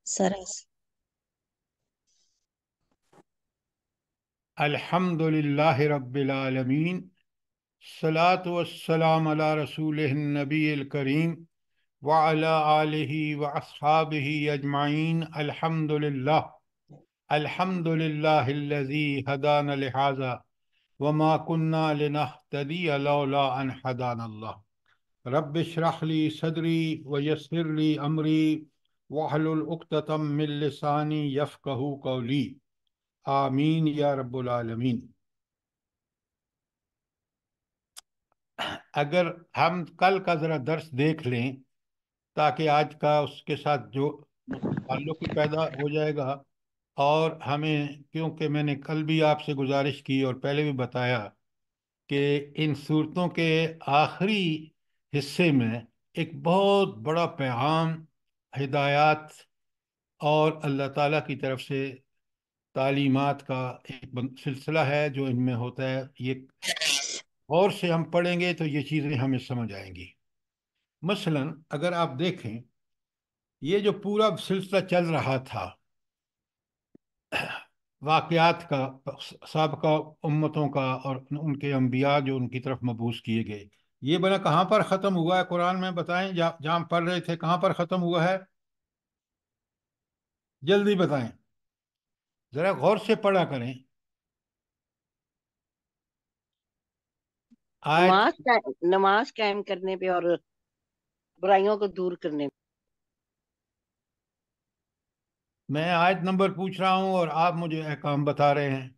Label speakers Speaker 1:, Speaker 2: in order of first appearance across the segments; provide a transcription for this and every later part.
Speaker 1: سرس
Speaker 2: الحمد للہ رب العالمین، الصلاۃ والسلام علی رسول النبی الکریم وعلی آلہ واصحابہ اجمعین۔ الحمد للہ الحمد للہ الذی ہدانا لہذا وما كنا لنہتدی لولا ان ہدانا اللہ۔ رب اشرح لی صدری ویسر لی امری واحلل عقدۃ من لسانی یفقہوا قولی، آمین یا رب العالمین۔ اگر ہم کل کا ذرا درس دیکھ لیں تاکہ آج کا اس کے ساتھ جو تعلق بھی پیدا ہو جائے گا، اور ہمیں، کیونکہ میں نے کل بھی آپ سے گزارش کی اور پہلے بھی بتایا کہ ان صورتوں کے آخری حصے میں ایک بہت بڑا پیغام، ہدایات اور اللہ تعالیٰ کی طرف سے تعلیمات کا ایک سلسلہ ہے جو ان میں ہوتا ہے۔ یہ غور سے ہم پڑھیں گے تو یہ چیزیں ہمیں سمجھ آئیں گی۔ مثلا اگر آپ دیکھیں، یہ جو پورا سلسلہ چل رہا تھا واقعات کا، سابقہ امتوں کا اور ان کے انبیاء جو ان کی طرف مبعوث کیے گئے، یہ بنا کہاں پر ختم ہوا ہے قرآن میں؟ بتائیں، جہاں ہم پڑھ رہے تھے کہاں پر ختم ہوا ہے؟ جلدی بتائیں، ذرا غور سے پڑھا کریں آیت۔
Speaker 3: نماز قائم کرنے پہ اور برائیوں کو دور کرنے پہ۔
Speaker 2: میں آیت نمبر پوچھ رہا ہوں اور آپ مجھے احکام بتا رہے ہیں۔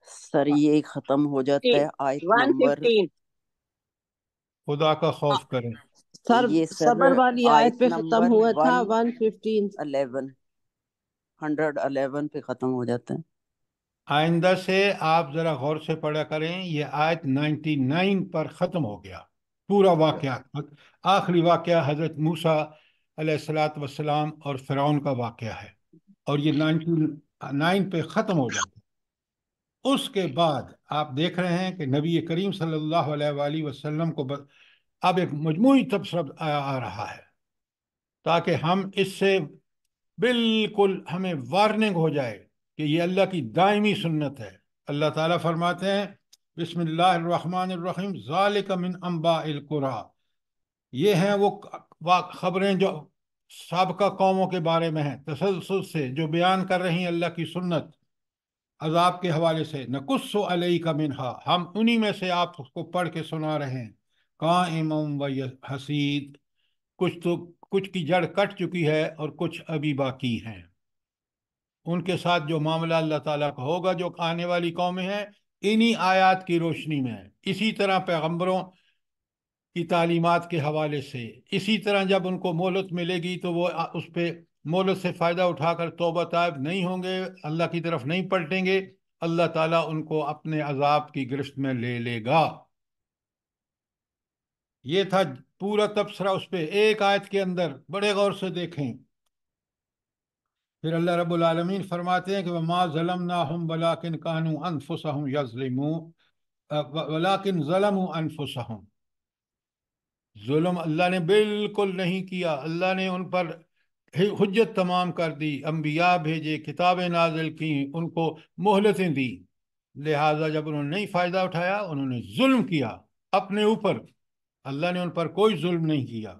Speaker 4: سر یہ ختم ہو جاتا ہے آیت نمبر
Speaker 3: 115
Speaker 2: خدا کا خوف کریں۔
Speaker 5: سر
Speaker 4: یہ
Speaker 5: صبر والی آیت
Speaker 4: آیت
Speaker 5: پہ ختم
Speaker 4: نمبر
Speaker 5: ہوا تھا 115۔
Speaker 4: 111 پہ ختم ہو جاتا ہے۔
Speaker 2: آئندہ سے آپ ذرا غور سے پڑھا کریں، یہ آیت 99 پر ختم ہو گیا پورا واقعہ۔ آخری واقعہ حضرت موسیٰ علیہ الصلاۃ والسلام اور فرعون کا واقعہ ہے، اور یہ 99 پہ ختم ہو جاتا ہے۔ اس کے بعد آپ دیکھ رہے ہیں کہ نبی کریم صلی اللہ علیہ وآلہ وسلم کو اب ایک مجموعی تبصرہ آ رہا ہے، تاکہ ہم اس سے بالکل ہمیں وارننگ ہو جائے کہ یہ اللہ کی دائمی سنت ہے۔ اللہ تعالیٰ فرماتے ہیں، بسم اللہ الرحمن الرحیم، ذالک من انباء القریٰ، یہ ہیں وہ خبریں جو سابقہ قوموں کے بارے میں ہیں، تسلسل سے جو بیان کر رہی ہیں اللہ کی سنت عذاب کے حوالے سے۔ نقص علیک منہا، ہم انہی میں سے آپ کو پڑھ کے سنا رہے ہیں۔ قائم و حسید، کچھ کی جڑ کٹ چکی ہے اور کچھ ابھی باقی ہیں۔ ان کے ساتھ جو معاملہ اللہ تعالیٰ کا ہوگا جو آنے والی قومیں ہیں، انہی آیات کی روشنی میں ہے۔ اسی طرح پیغمبروں کی تعلیمات کے حوالے سے، اسی طرح جب ان کو مہلت ملے گی تو وہ اس پہ مہلت سے فائدہ اٹھا کر توبہ طائب نہیں ہوں گے، اللہ کی طرف نہیں پلٹیں گے، اللہ تعالیٰ ان کو اپنے عذاب کی گرفت میں لے لے گا۔ یہ تھا پورا تبصرہ اس پہ ایک آیت کے اندر، بڑے غور سے دیکھیں۔ پھر اللہ رب العالمین فرماتے ہیں کہ وَمَا ظَلَمْنَاهُمْ وَلَٰكِنْ كَانُوا أَنفُسَهُمْ يَظْلِمُونَ وَلَٰكِنْ ظَلَمُوا أَنفُسَهُمْ، ظلم اللہ نے بالکل نہیں کیا، اللہ نے ان پر حجت تمام کر دی، انبیاء بھیجے، کتابیں نازل کی، ان کو مہلتیں دی، لہٰذا جب انہوں نے نہیں فائدہ اٹھایا انہوں نے ظلم کیا اپنے اوپر، اللہ نے ان پر کوئی ظلم نہیں کیا۔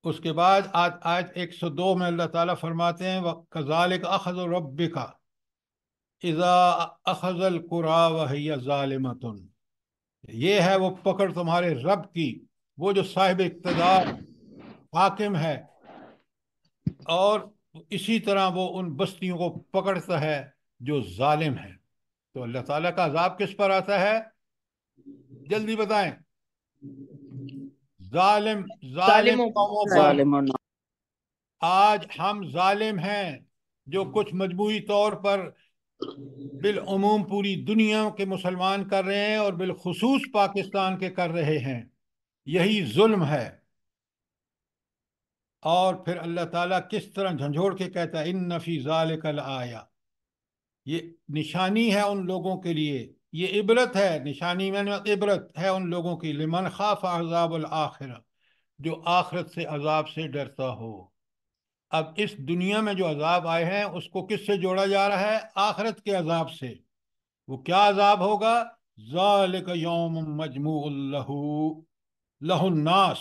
Speaker 2: اس کے بعد آیت 102 میں اللہ تعالیٰ فرماتے ہیں وَكَذَلِكَ أَخْذُ رَبِّكَ إِذَا أَخَذَ الْقُرَىٰ وَهِيَ ظَالِمَةٌ، یہ ہے وہ پکڑ تمہارے رب کی، وہ جو صاحب اقتدار حاکم ہے، اور اسی طرح وہ ان بستیوں کو پکڑتا ہے جو ظالم ہیں۔ تو اللہ تعالیٰ کا عذاب کس پر آتا ہے؟ جلدی بتائیں۔ ظالم
Speaker 3: ظالموں
Speaker 2: قوموں
Speaker 3: پر۔
Speaker 2: پر۔
Speaker 4: ظالم اور
Speaker 2: آج ہم ظالم ہیں جو کچھ مجموعی طور پر بالعموم پوری دنیا کے مسلمان کر رہے ہیں اور بالخصوص پاکستان کے کر رہے ہیں، یہی ظلم ہے۔ اور پھر اللہ تعالیٰ کس طرح جھنجھوڑ کے کہتا ہے ان فی ذالک لآیہ، یہ نشانی ہے ان لوگوں کے لیے، یہ عبرت ہے، نشانی میں عبرت ہے ان لوگوں کی، لمن خاف عذاب الآخرہ، جو آخرت سے عذاب سے ڈرتا ہو۔ اب اس دنیا میں جو عذاب آئے ہیں اس کو کس سے جوڑا جا رہا ہے؟ آخرت کے عذاب سے۔ وہ کیا عذاب ہوگا؟ ذالک یوم مجموع لہ الناس،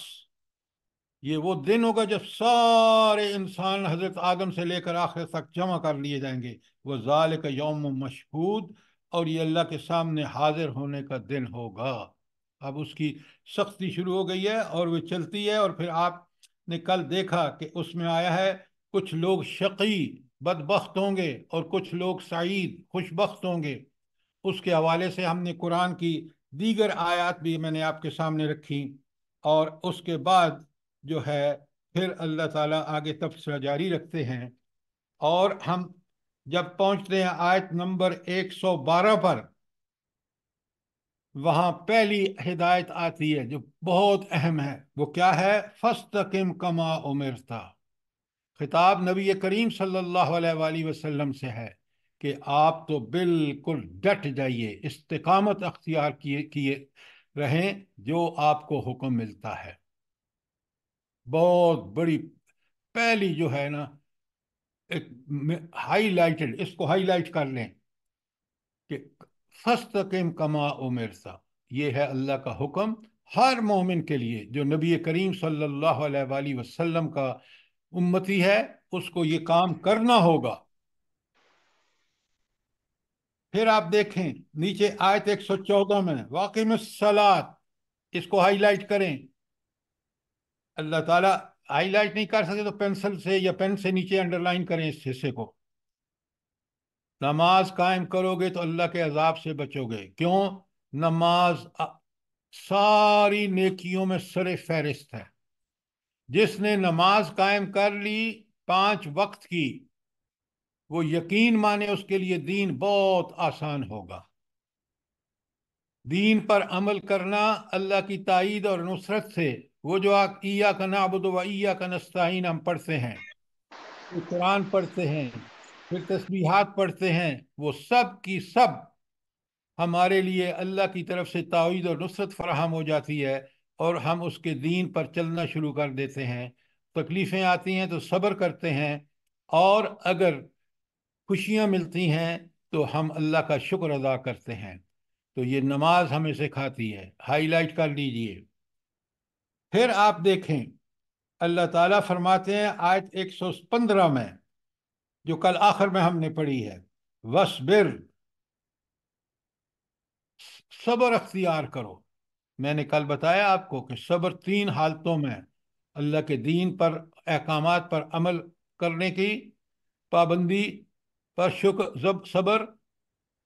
Speaker 2: یہ وہ دن ہوگا جب سارے انسان حضرت آدم سے لے کر آخر تک جمع کر لیے جائیں گے۔ وہ ذالک یوم مشہود، اور یہ اللہ کے سامنے حاضر ہونے کا دن ہوگا۔ اب اس کی سختی شروع ہو گئی ہے اور وہ چلتی ہے، اور پھر آپ نے کل دیکھا کہ اس میں آیا ہے کچھ لوگ شقی بدبخت ہوں گے اور کچھ لوگ سعید خوش بخت ہوں گے۔ اس کے حوالے سے ہم نے قرآن کی دیگر آیات بھی میں نے آپ کے سامنے رکھی، اور اس کے بعد جو ہے پھر اللہ تعالیٰ آگے تبصرہ جاری رکھتے ہیں، اور ہم جب پہنچتے ہیں آیت نمبر 112 پر، وہاں پہلی ہدایت آتی ہے جو بہت اہم ہے۔ وہ کیا ہے؟ فَاسْتَقِمْ كَمَا أُمِرْتَ۔ خطاب نبی کریم صلی اللہ علیہ وآلہ وسلم سے ہے کہ آپ تو بالکل ڈٹ جائیے، استقامت اختیار کیے رہیں جو آپ کو حکم ملتا ہے۔ بہت بڑی پہلی جو ہے نا، ایک ہائی لائٹڈ، اس کو ہائی لائٹ کر لیں کہ فَاسْتَقِمْ كَمَا أُمِرْتَ، یہ ہے اللہ کا حکم ہر مومن کے لیے جو نبی کریم صلی اللہ علیہ وآلہ وسلم کا امتی ہے، اس کو یہ کام کرنا ہوگا۔ پھر آپ دیکھیں نیچے آیت 114 میں واقم الصلاۃ، اس کو ہائی لائٹ کریں۔ اللہ تعالیٰ ہائی لائٹ نہیں کر سکتے تو پینسل سے یا پین سے نیچے انڈر لائن کریں اس حصے کو۔ نماز قائم کرو گے تو اللہ کے عذاب سے بچو گے۔ کیوں؟ نماز ساری نیکیوں میں سر فہرست ہے۔ جس نے نماز قائم کر لی 5 وقت کی، وہ یقین مانے اس کے لیے دین بہت آسان ہوگا۔ دین پر عمل کرنا اللہ کی تائید اور نصرت سے، وہ جو ایاک نعبد و ایاک نستعین ہم پڑھتے ہیں، وہ قرآن پڑھتے ہیں، پھر تسبیحات پڑھتے ہیں، وہ سب کی سب ہمارے لیے اللہ کی طرف سے تائید اور نصرت فراہم ہو جاتی ہے، اور ہم اس کے دین پر چلنا شروع کر دیتے ہیں۔ تکلیفیں آتی ہیں تو صبر کرتے ہیں، اور اگر خوشیاں ملتی ہیں تو ہم اللہ کا شکر ادا کرتے ہیں۔ تو یہ نماز ہمیں سکھاتی ہے۔ ہائی لائٹ کر لیجئے۔ پھر آپ دیکھیں اللہ تعالیٰ فرماتے ہیں آیت 115 میں، جو کل آخر میں ہم نے پڑھی ہے، وَاصْبِرْ، صبر اختیار کرو۔ میں نے کل بتایا آپ کو کہ صبر 3 حالتوں میں، اللہ کے دین پر احکامات پر عمل کرنے کی پابندی پر صبر،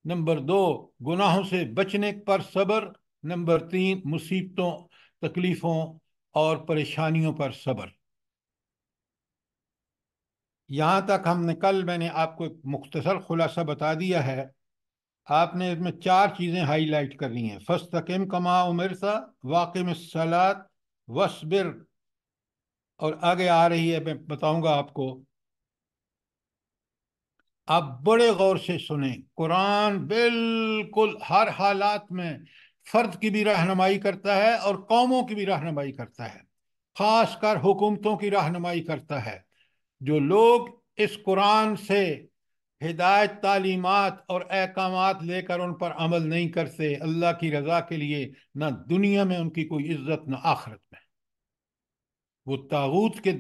Speaker 2: نمبر 2 گناہوں سے بچنے پر صبر، نمبر 3 مصیبتوں، تکلیفوں اور پریشانیوں پر صبر۔ یہاں تک ہم نے کل میں نے آپ کو ایک مختصر خلاصہ بتا دیا ہے۔ آپ نے اس میں 4 چیزیں ہائی لائٹ کرنی ہیں: فَاسْتَقِمْ كَمَا أُمِرْتَ، وَاقِمِ الصَّلَاةَ، وَاصْبِرْ، اور آگے آ رہی ہے، میں بتاؤں گا آپ کو۔ آپ بڑے غور سے سنیں، قرآن بالکل ہر حالات میں فرد کی بھی رہنمائی کرتا ہے اور قوموں کی بھی رہنمائی کرتا ہے، خاص کر حکومتوں کی رہنمائی کرتا ہے۔ جو لوگ اس قرآن سے ہدایت، تعلیمات اور احکامات لے کر ان پر عمل نہیں کرتے، اللہ کی رضا کے لیے نہ دنیا میں ان کی کوئی عزت نہ آخرت میں، وہ طاغوت کے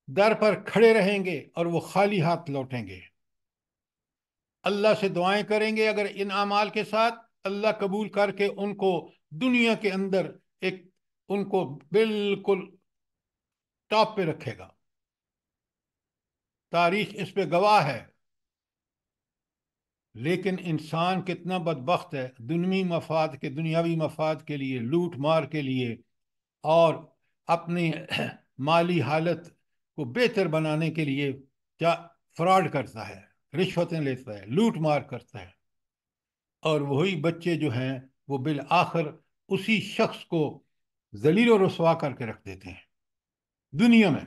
Speaker 2: در پر کھڑے رہیں گے اور وہ خالی ہاتھ لوٹیں گے۔ اللہ سے دعائیں کریں گے، اگر ان اعمال کے ساتھ اللہ قبول کر کے ان کو دنیا کے اندر ان کو بالکل ٹاپ پہ رکھے گا۔ تاریخ اس پہ گواہ ہے۔ لیکن انسان کتنا بدبخت ہے، دنیاوی مفاد کے لیے، لوٹ مار کے لیے، اور اپنی مالی حالت کو بہتر بنانے کے لیے کیا فراڈ کرتا ہے، رشوتیں لیتا ہے، لوٹ مار کرتا ہے، اور وہی بچے جو ہیں وہ بالآخر اسی شخص کو ذلیل و رسوا کر کے رکھ دیتے ہیں۔ دنیا میں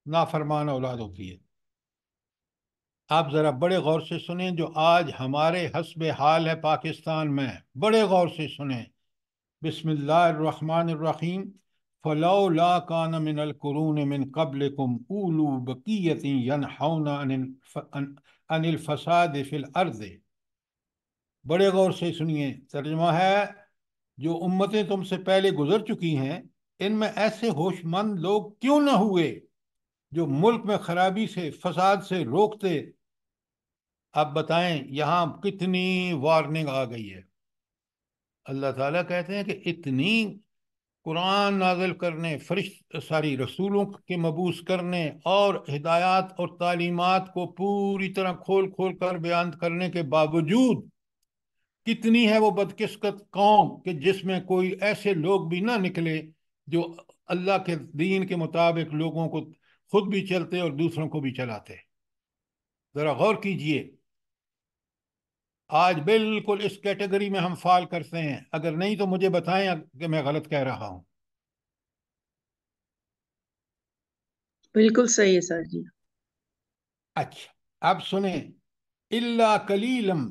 Speaker 2: نافرمان اولاد ہوتی ہے۔ آپ ذرا بڑے غور سے سنیں جو آج ہمارے حسب حال ہے پاکستان میں، بڑے غور سے سنیں۔ بسم اللہ الرحمن الرحیم۔ فلولا کان من القرون من قبلکم اولو بقیت ینہون عن الفساد فی الارض. بڑے غور سے سنیے، ترجمہ ہے جو امتیں تم سے پہلے گزر چکی ہیں ان میں ایسے ہوش مند لوگ کیوں نہ ہوئے جو ملک میں خرابی سے، فساد سے روکتے. اب بتائیں یہاں کتنی وارننگ آ گئی ہے. اللہ تعالیٰ کہتے ہیں کہ اتنی قرآن نازل کرنے، ساری رسولوں کے مبعوث کرنے اور ہدایات اور تعلیمات کو پوری طرح کھول کھول کر بیان کرنے کے باوجود کتنی ہے وہ بدقسمت قوم کہ جس میں کوئی ایسے لوگ بھی نہ نکلے جو اللہ کے دین کے مطابق لوگوں کو خود بھی چلتے اور دوسروں کو بھی چلاتے. ذرا غور کیجئے، آج بالکل اس کیٹیگری میں ہم فال کرتے ہیں. اگر نہیں تو مجھے بتائیں کہ میں غلط کہہ رہا ہوں.
Speaker 5: بالکل صحیح ہے سر جی.
Speaker 2: اچھا اب سنیں، الا قلیلم،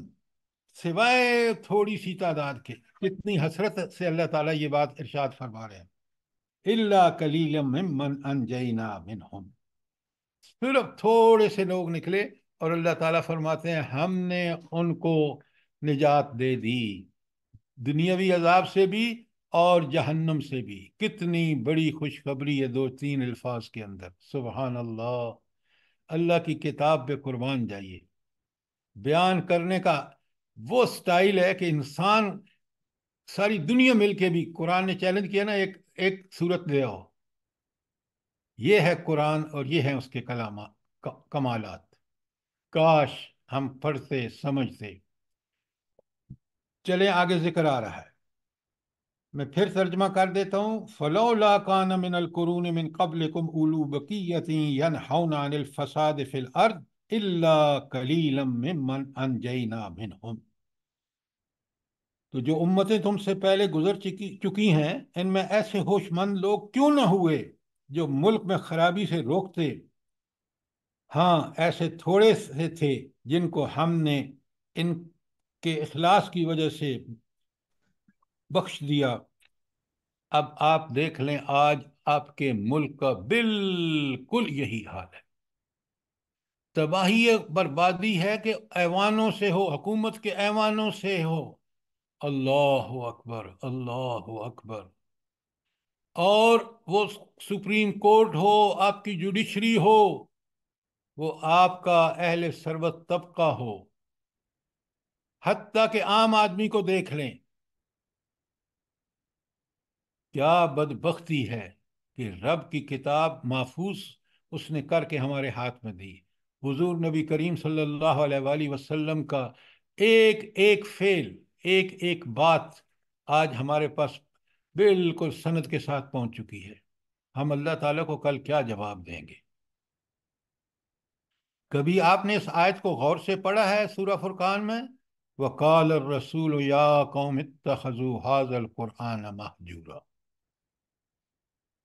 Speaker 2: سوائے تھوڑی سی تعداد کے. کتنی حسرت سے اللہ تعالیٰ یہ بات ارشاد فرما رہے ہیں، الا قلیلم ممن انجینا منہم. صرف تھوڑے سے لوگ نکلے اور اللہ تعالیٰ فرماتے ہیں ہم نے ان کو نجات دے دی، دنیاوی عذاب سے بھی اور جہنم سے بھی. کتنی بڑی خوشخبری ہے دو تین الفاظ کے اندر. سبحان اللہ. اللہ کی کتاب پہ قربان جائیے. بیان کرنے کا وہ سٹائل ہے کہ انسان، ساری دنیا مل کے بھی، قرآن نے چیلنج کیا نا، ایک صورت لے آؤ. یہ ہے قرآن اور یہ ہیں اس کے کمالات. کاش ہم پڑھتے سمجھتے. چلیں آگے ذکر آ رہا ہے، میں پھر ترجمہ کر دیتا ہوں. فلولا کان من القرون من قبلکم اولو بقیۃ ینہون عن الفساد فی الارض الا قلیلا ممن انجینا منہم. تو جو امتیں تم سے پہلے گزر چکی ہیں ان میں ایسے ہوش مند لوگ کیوں نہ ہوئے جو ملک میں خرابی سے روکتے. ہاں ایسے تھوڑے سے تھے جن کو ہم نے ان کے اخلاص کی وجہ سے بخش دیا. اب آپ دیکھ لیں آج آپ کے ملک کا بالکل یہی حال ہے. تباہی بربادی ہے کہ ایوانوں سے ہو، حکومت کے ایوانوں سے ہو. اللہ اکبر، اللہ اکبر. اور وہ سپریم کورٹ ہو، آپ کی جوڈیشری ہو، وہ آپ کا اہل ثروت طبقہ ہو، حتیٰ کہ عام آدمی کو دیکھ لیں. کیا بدبختی ہے کہ رب کی کتاب محفوظ اس نے کر کے ہمارے ہاتھ میں دی. حضور نبی کریم صلی اللہ علیہ وآلہ وسلم کا ایک ایک فعل، ایک ایک بات آج ہمارے پاس بالکل سند کے ساتھ پہنچ چکی ہے. ہم اللہ تعالیٰ کو کل کیا جواب دیں گے؟ کبھی آپ نے اس آیت کو غور سے پڑھا ہے سورہ فرقان میں؟ وَقَالَ الرَّسُولُ يَا قَوْمِ اتَّخَذُوا هَذَا الْقُرْآنَ مَهْجُورًا.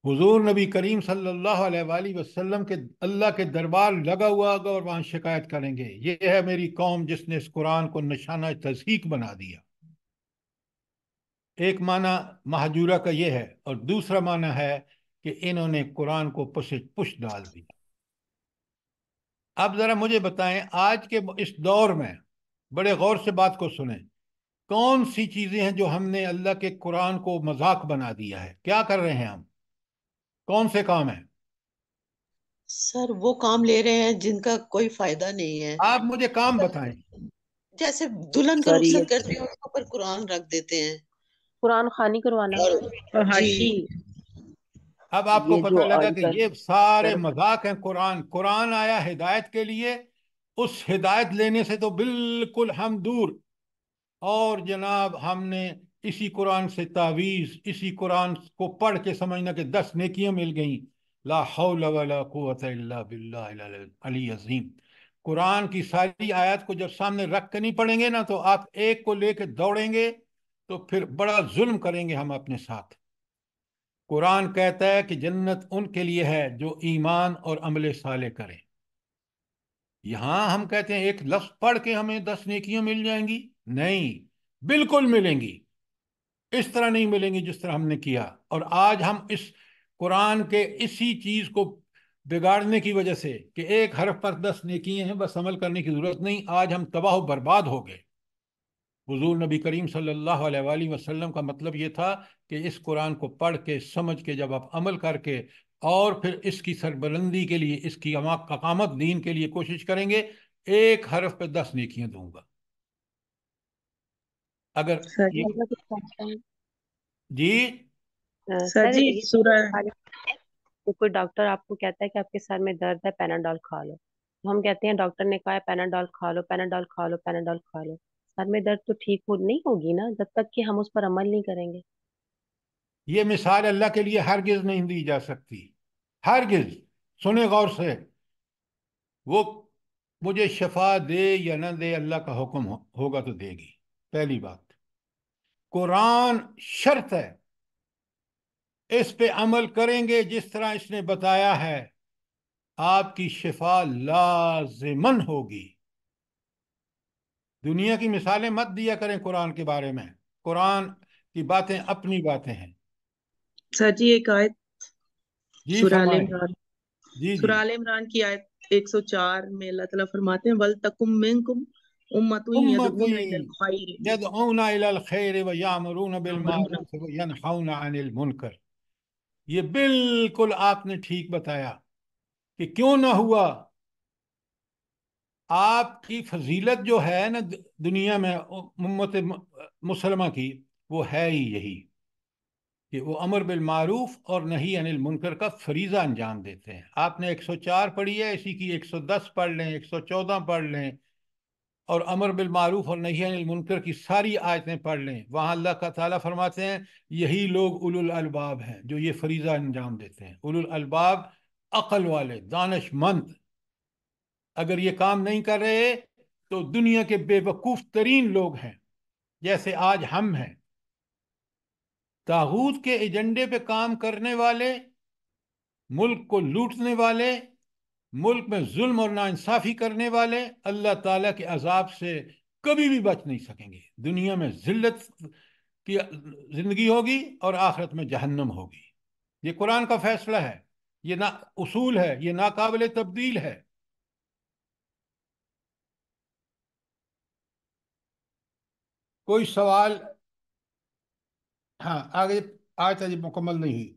Speaker 2: حضور نبی کریم صلی اللہ علیہ وآلہ وسلم کے اللہ کے دربار لگا ہوا ہوگا اور وہاں شکایت کریں گے، یہ ہے میری قوم جس نے اس قرآن کو نشانہ تضحیک بنا دیا. ایک معنی مہجورہ کا یہ ہے، اور دوسرا معنی ہے کہ انہوں نے قرآن کو پش ڈال دیا. اب ذرا مجھے بتائیں آج کے اس دور میں، بڑے غور سے بات کو سنیں، کون سی چیزیں ہیں جو ہم نے اللہ کے قرآن کو مذاق بنا دیا ہے؟ کیا کر رہے ہیں ہم؟ کون سے کام ہیں؟
Speaker 1: سر وہ کام لے رہے ہیں جن کا کوئی فائدہ نہیں ہے.
Speaker 2: آپ مجھے کام بتائیں.
Speaker 1: جیسے دلہن کا
Speaker 4: سر یہ
Speaker 1: رخصت کرتے ہیں اس کے اوپر قرآن رکھ دیتے ہیں.
Speaker 5: قرآن خوانی کروانا
Speaker 1: اور
Speaker 5: اور حاجی.
Speaker 2: اب آپ کو
Speaker 4: یہ
Speaker 2: پتہ
Speaker 4: جو
Speaker 2: لگا
Speaker 4: آج
Speaker 2: کہ
Speaker 4: کا
Speaker 2: یہ سارے
Speaker 4: سر
Speaker 2: مذاق ہیں. قرآن آیا ہدایت کے لیے، اس ہدایت لینے سے تو بالکل ہم دور. اور جناب ہم نے اسی قرآن سے تعویذ، اسی قرآن کو پڑھ کے سمجھنا کہ 10 نیکیاں مل گئیں. لا حول ولا قوت الا باللہ العلی عظیم. قرآن کی ساری آیات کو جب سامنے رکھ کے نہیں پڑھیں گے نا تو آپ ایک کو لے کے دوڑیں گے تو پھر بڑا ظلم کریں گے ہم اپنے ساتھ. قرآن کہتا ہے کہ جنت ان کے لیے ہے جو ایمان اور عمل صالح کریں. یہاں ہم کہتے ہیں ایک لفظ پڑھ کے ہمیں 10 نیکیاں مل جائیں گی. نہیں، بالکل ملیں گی. اس طرح نہیں ملیں گی جس طرح ہم نے کیا. اور آج ہم اس قرآن کے اسی چیز کو بگاڑنے کی وجہ سے کہ ایک حرف پر 10 نیکیاں ہیں، بس عمل کرنے کی ضرورت نہیں، آج ہم تباہ و برباد ہو گئے۔ حضور نبی کریم صلی اللہ علیہ وآلہ وسلم کا مطلب یہ تھا کہ اس قرآن کو پڑھ کے سمجھ کے جب آپ عمل کر کے اور پھر اس کی سربلندی کے لیے، اس کی اقامت دین کے لیے کوشش کریں گے، ایک حرف پہ 10 نیکیاں دوں گا۔ اگر
Speaker 5: سر
Speaker 2: یہ
Speaker 3: اللہ کچھ کہتا ہے۔
Speaker 2: جی
Speaker 5: سر
Speaker 3: سر
Speaker 5: جی
Speaker 3: یہ
Speaker 5: سورہ
Speaker 3: تو کوئی ڈاکٹر آپ کو کہتا ہے کہ آپ کے سر میں درد ہے، پیناڈول کھا لو، تو ہم کہتے ہیں ڈاکٹر نے کہا ہے پیناڈول کھا لو، پیناڈول کھا لو، پیناڈول کھا لو، سر میں درد تو ٹھیک نہیں ہوگی نا جب تک کہ ہم اس پر عمل نہیں کریں گے۔
Speaker 2: یہ مثال اللہ کے لیے ہرگز نہیں دی جا سکتی، ہرگز۔ سنیں غور سے، وہ مجھے شفا دے یا نہ دے، اللہ کا حکم ہوگا تو دے گی۔ پہلی بات، قرآن شرط ہے، اس پہ عمل کریں گے جس طرح اس نے بتایا ہے، آپ کی شفا لازمن ہوگی۔ دنیا کی مثالیں مت دیا کریں قرآن کے بارے میں، قرآن کی باتیں اپنی باتیں ہیں۔
Speaker 5: سر جی ایک آیت
Speaker 2: جی
Speaker 5: سورہ آل
Speaker 2: فرمائیں۔
Speaker 5: عمران،
Speaker 2: جی جی۔
Speaker 5: سورہ آل عمران کی آیت 104 میں اللہ تعالیٰ فرماتے ہیں وَلْتَكُمْ مِنْكُمْ أُمَّةٌ يَدْعُونَ
Speaker 2: امتی
Speaker 5: إِلَى الْخَيْرِ
Speaker 2: یدعون الی الخیر ویامرون
Speaker 5: وَيَأْمُرُونَ
Speaker 2: بالمعروف وینہون عن المنکر۔ یہ بالکل آپ نے ٹھیک بتایا کہ کیوں نہ ہوا آپ کی فضیلت جو ہے نا دنیا میں امت مسلمہ کی، وہ ہے ہی یہی کہ وہ امر بالمعروف اور نہی عن المنکر کا فریضہ انجام دیتے ہیں۔ آپ نے 104 پڑھی ہے، اسی کی 110 پڑھ لیں، 114 پڑھ لیں، اور امر بالمعروف اور نہی عن المنکر کی ساری آیتیں پڑھ لیں۔ وہاں اللہ کا تعالیٰ فرماتے ہیں یہی لوگ اولو الالباب ہیں جو یہ فریضہ انجام دیتے ہیں۔ اولو الالباب عقل والے، دانش مند۔ اگر یہ کام نہیں کر رہے تو دنیا کے بے وقوف ترین لوگ ہیں، جیسے آج ہم ہیں۔ طاغوت کے ایجنڈے پہ کام کرنے والے، ملک کو لوٹنے والے، ملک میں ظلم اور ناانصافی کرنے والے اللہ تعالیٰ کے عذاب سے کبھی بھی بچ نہیں سکیں گے۔ دنیا میں ذلت کی زندگی ہوگی اور آخرت میں جہنم ہوگی۔ یہ قرآن کا فیصلہ ہے، یہ اصول ہے، یہ ناقابل تبدیل ہے۔ کوئی سوال؟ ہاں آگے آیت ابھی مکمل نہیں ہوئی۔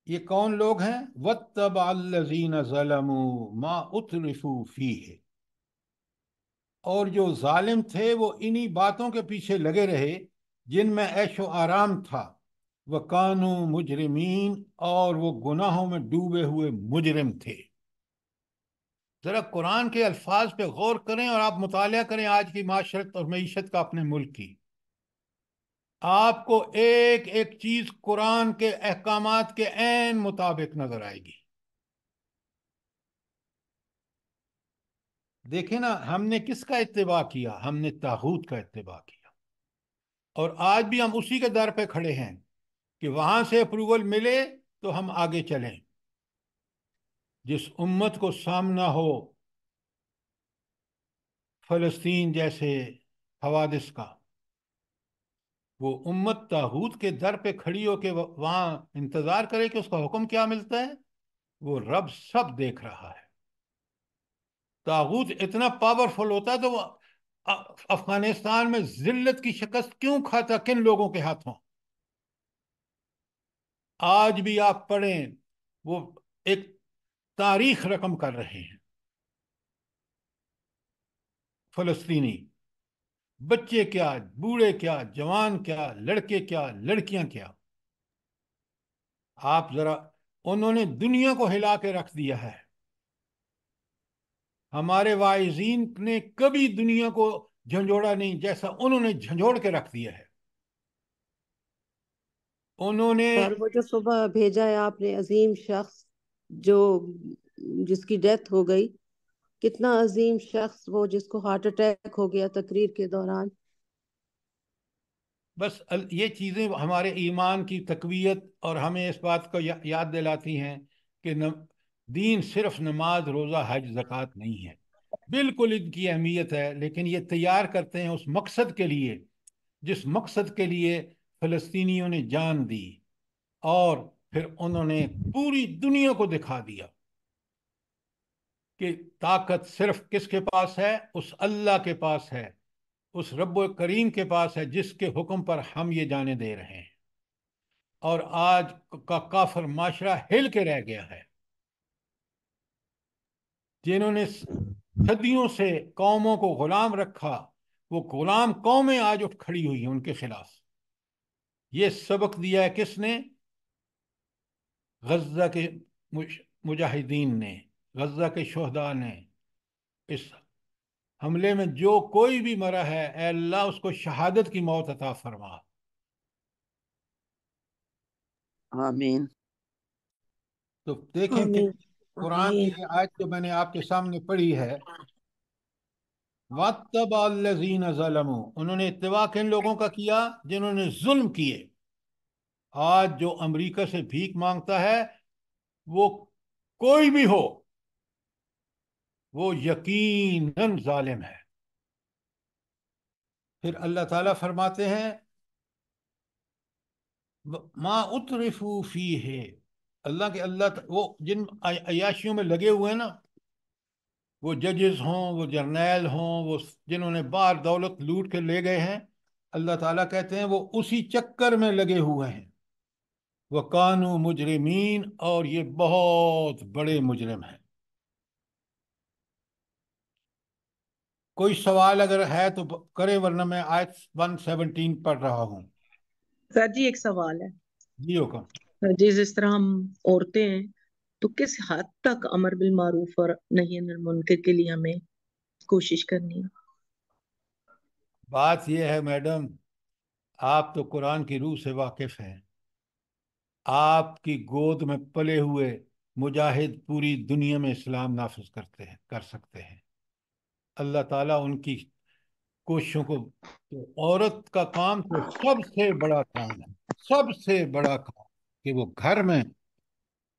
Speaker 2: یہ کون لوگ ہیں؟ وَاتَّبَعَ الَّذِينَ ظَلَمُوا مَا أُتْرِفُوا فِيهِ، اور جو ظالم تھے وہ انہی باتوں کے پیچھے لگے رہے جن میں عیش و آرام تھا۔ وَكَانُوا مُجْرِمِينَ، اور وہ گناہوں میں ڈوبے ہوئے مجرم تھے۔ ذرا قرآن کے الفاظ پہ غور کریں اور آپ مطالعہ کریں آج کی معاشرت اور معیشت کا اپنے ملک کی۔ آپ کو ایک ایک چیز قرآن کے احکامات کے عین مطابق نظر آئے گی۔ دیکھیں نا، ہم نے کس کا اتباع کیا؟ ہم نے طاغوت کا اتباع کیا، اور آج بھی ہم اسی کے در پہ کھڑے ہیں کہ وہاں سے اپروول ملے تو ہم آگے چلیں۔ جس امت کو سامنا ہو فلسطین جیسے حوادث کا، وہ امت طاغوت کے در پہ کھڑی ہو کے وہاں انتظار کرے کہ اس کا حکم کیا ملتا ہے؟ وہ رب سب دیکھ رہا ہے۔ طاغوت اتنا پاورفل ہوتا ہے تو وہ افغانستان میں ذلت کی شکست کیوں کھاتا؟ کن لوگوں کے ہاتھوں؟ آج بھی آپ پڑھیں، وہ ایک تاریخ رقم کر رہے ہیں فلسطینی، بچے کیا، بوڑھے کیا، جوان کیا، لڑکے کیا، لڑکیاں کیا۔ آپ ذرا، انہوں نے دنیا کو ہلا کے رکھ دیا ہے۔ ہمارے واعظین نے کبھی دنیا کو جھنجھوڑا نہیں جیسا انہوں نے جھنجھوڑ کے رکھ دیا ہے۔ انہوں نے
Speaker 6: سر وہ جو صبح بھیجا ہے آپ نے، عظیم شخص جو جس کی ڈیتھ ہو گئی، کتنا عظیم شخص وہ، جس کو ہارٹ اٹیک ہو گیا تقریر کے دوران۔
Speaker 2: بس یہ چیزیں ہمارے ایمان کی تقویت اور ہمیں اس بات کو یاد دلاتی ہیں کہ دین صرف نماز، روزہ، حج، زکوٰۃ نہیں ہے۔ بالکل ان کی اہمیت ہے، لیکن یہ تیار کرتے ہیں اس مقصد کے لیے جس مقصد کے لیے فلسطینیوں نے جان دی، اور پھر انہوں نے پوری دنیا کو دکھا دیا کہ طاقت صرف کس کے پاس ہے؟ اس اللہ کے پاس ہے، اس رب کریم کے پاس ہے جس کے حکم پر ہم یہ جانے دے رہے ہیں۔ اور آج کا کافر معاشرہ ہل کے رہ گیا ہے، جنہوں نے صدیوں سے قوموں کو غلام رکھا، وہ غلام قومیں آج اٹھ کھڑی ہوئی ہیں ان کے خلاف۔ یہ سبق دیا ہے کس نے؟ غزہ کے مجاہدین نے، غزہ کے شہداء نے۔ اس حملے میں جو کوئی بھی مرا ہے، اے اللہ اس کو شہادت کی موت عطا فرما۔
Speaker 4: آمین
Speaker 2: تو دیکھیں کہ
Speaker 6: آمین
Speaker 2: قرآن کی
Speaker 6: آمین۔
Speaker 2: یہ آیت جو میں نے آپ کے سامنے پڑھی ہے، وَاتَّبَعَ الَّذِينَ ظَلَمُوا، انہوں نے اتباع کن لوگوں کا کیا؟ جنہوں نے ظلم کیے۔ آج جو امریکہ سے بھیک مانگتا ہے، وہ کوئی بھی ہو، وہ یقیناً ظالم ہے۔ پھر اللہ تعالیٰ فرماتے ہیں ما اترفوا فیہ، وہ جن عیاشیوں میں لگے ہوئے ہیں نا، وہ ججز ہوں، وہ جرنیل ہوں، وہ جنہوں نے بار دولت لوٹ کے لے گئے ہیں، اللہ تعالیٰ کہتے ہیں وہ اسی چکر میں لگے ہوئے ہیں۔ وَقَانُوا مجرمین، اور یہ بہت بڑے مجرم ہیں۔ کوئی سوال اگر ہے تو کرے، ورنہ میں آیت 117 پڑھ رہا ہوں۔
Speaker 5: سر جی ایک سوال ہے،
Speaker 2: جی حکم۔
Speaker 5: جی جس طرح ہم عورتیں ہیں تو کس حد تک امر بالمعروف اور نہی عن المنکر کے لیے ہمیں کوشش کرنی ہے؟
Speaker 2: بات یہ ہے میڈم، آپ تو قرآن کی روح سے واقف ہیں، آپ کی گود میں پلے ہوئے مجاہد پوری دنیا میں اسلام نافذ کر سکتے ہیں۔ اللہ تعالیٰ ان کی کوششوں کو، تو عورت کا کام تو سب سے بڑا کام ہے، سب سے بڑا کام کہ وہ گھر میں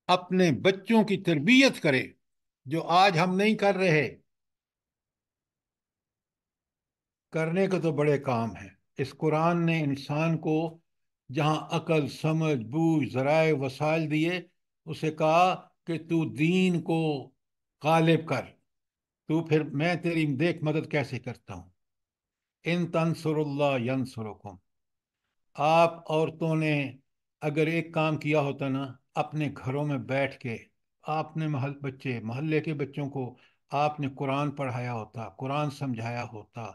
Speaker 2: اپنے بچوں کی تربیت کرے، جو آج ہم نہیں کر رہے۔ کرنے کے تو بڑے کام ہیں۔ اس قرآن نے انسان کو جہاں عقل، سمجھ، بوجھ، ذرائع، وسائل دیے، اسے کہا کہ تو دین کو غالب کر، تو پھر میں تیری دیکھ مدد کیسے کرتا ہوں۔ ان تنصر اللہ ینصرکم۔ آپ عورتوں نے اگر ایک کام کیا ہوتا نا، اپنے گھروں میں بیٹھ کے آپ نے محلے کے بچوں کو آپ نے قرآن پڑھایا ہوتا، قرآن سمجھایا ہوتا،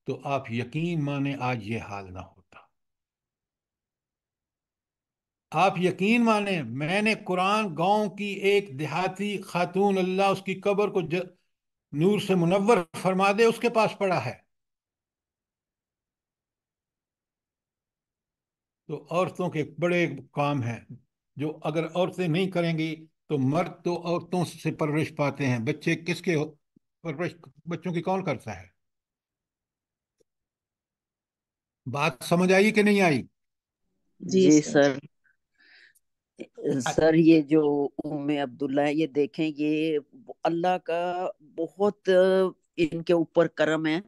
Speaker 2: تو آپ یقین مانیں آج یہ حال نہ ہوتا۔ آپ یقین مانیں، میں نے قرآن گاؤں کی ایک دیہاتی خاتون، اللہ اس کی قبر کو نور سے منور فرما دے، اس کے پاس پڑھا ہے۔ تو عورتوں کے بڑے کام ہیں، جو اگر عورتیں نہیں کریں گی تو مرد تو عورتوں سے پرورش پاتے ہیں۔ بچے کس کے پرورش بچوں کی کون کرتا ہے؟ بات سمجھ آئی کہ نہیں آئی؟
Speaker 5: جی
Speaker 4: جی
Speaker 5: سر۔
Speaker 4: سر۔ سر یہ جو ام عبداللہ ہے، یہ دیکھیں، یہ اللہ کا بہت ان کے اوپر کرم ہے۔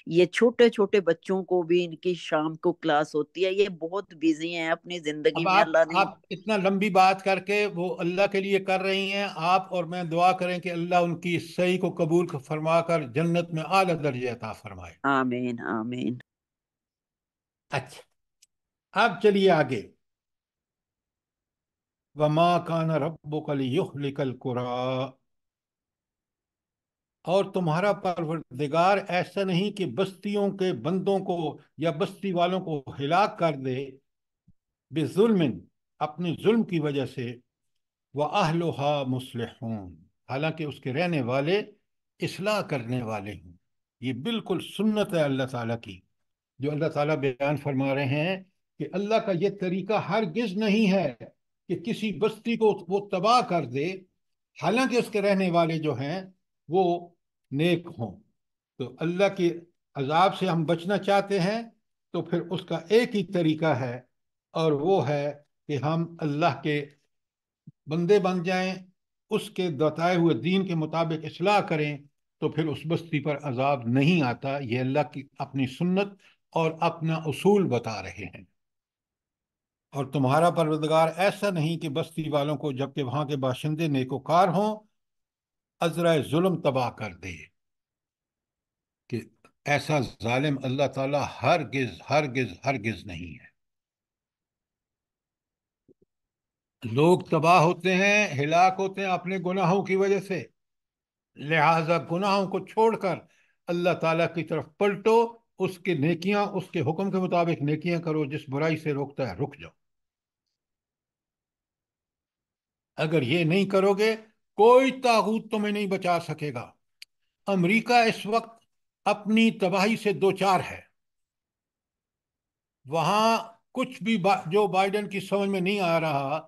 Speaker 4: یہ چھوٹے چھوٹے بچوں کو بھی ان کی شام کو کلاس ہوتی ہے، یہ بہت بزی ہیں اپنی زندگی
Speaker 2: اب
Speaker 4: میں، اللہ نے۔
Speaker 2: آپ اتنا لمبی بات کر کے وہ اللہ کے لیے کر رہی ہیں، آپ اور میں دعا کریں کہ اللہ ان کی صحیح کو قبول فرما کر جنت میں اعلیٰ درجہ عطا فرمائے۔
Speaker 4: آمین آمین۔
Speaker 2: اچھا، اب چلیے آگے۔ وَمَا كَانَ رَبُّكَ لِيُهْلِكَ الْقُرَىٰ، اور تمہارا پروردگار ایسا نہیں کہ بستیوں کے بندوں کو یا بستی والوں کو ہلاک کر دے، بظلم، اپنے ظلم کی وجہ سے، وَأَهْلُهَا مُصْلِحُونَ، حالانکہ اس کے رہنے والے اصلاح کرنے والے ہوں۔ یہ بالکل سنت ہے اللہ تعالیٰ کی، جو اللہ تعالیٰ بیان فرما رہے ہیں کہ اللہ کا یہ طریقہ ہرگز نہیں ہے کہ کسی بستی کو وہ تباہ کر دے، حالانکہ اس کے رہنے والے جو ہیں وہ نیک ہوں۔ تو اللہ کے عذاب سے ہم بچنا چاہتے ہیں تو پھر اس کا ایک ہی طریقہ ہے، اور وہ ہے کہ ہم اللہ کے بندے بن جائیں، اس کے بتائے ہوئے دین کے مطابق اصلاح کریں، تو پھر اس بستی پر عذاب نہیں آتا۔ یہ اللہ کی اپنی سنت اور اپنا اصول بتا رہے ہیں۔ اور تمہارا پروردگار ایسا نہیں کہ بستی والوں کو جبکہ وہاں کے باشندے نیکوکار ہوں عذرائے ظلم تباہ کر دے، کہ ایسا ظالم اللہ تعالیٰ ہرگز ہرگز ہرگز نہیں ہے۔ لوگ تباہ ہوتے ہیں، ہلاک ہوتے ہیں اپنے گناہوں کی وجہ سے، لہذا گناہوں کو چھوڑ کر اللہ تعالیٰ کی طرف پلٹو، اس کے نیکیاں، اس کے حکم کے مطابق نیکیاں کرو، جس برائی سے روکتا ہے رک جاؤ۔ اگر یہ نہیں کرو گے کوئی طاغوت تمہیں نہیں بچا سکے گا۔ امریکہ اس وقت اپنی تباہی سے دوچار ہے، وہاں کچھ بھی جو بائیڈن کی سمجھ میں نہیں آ رہا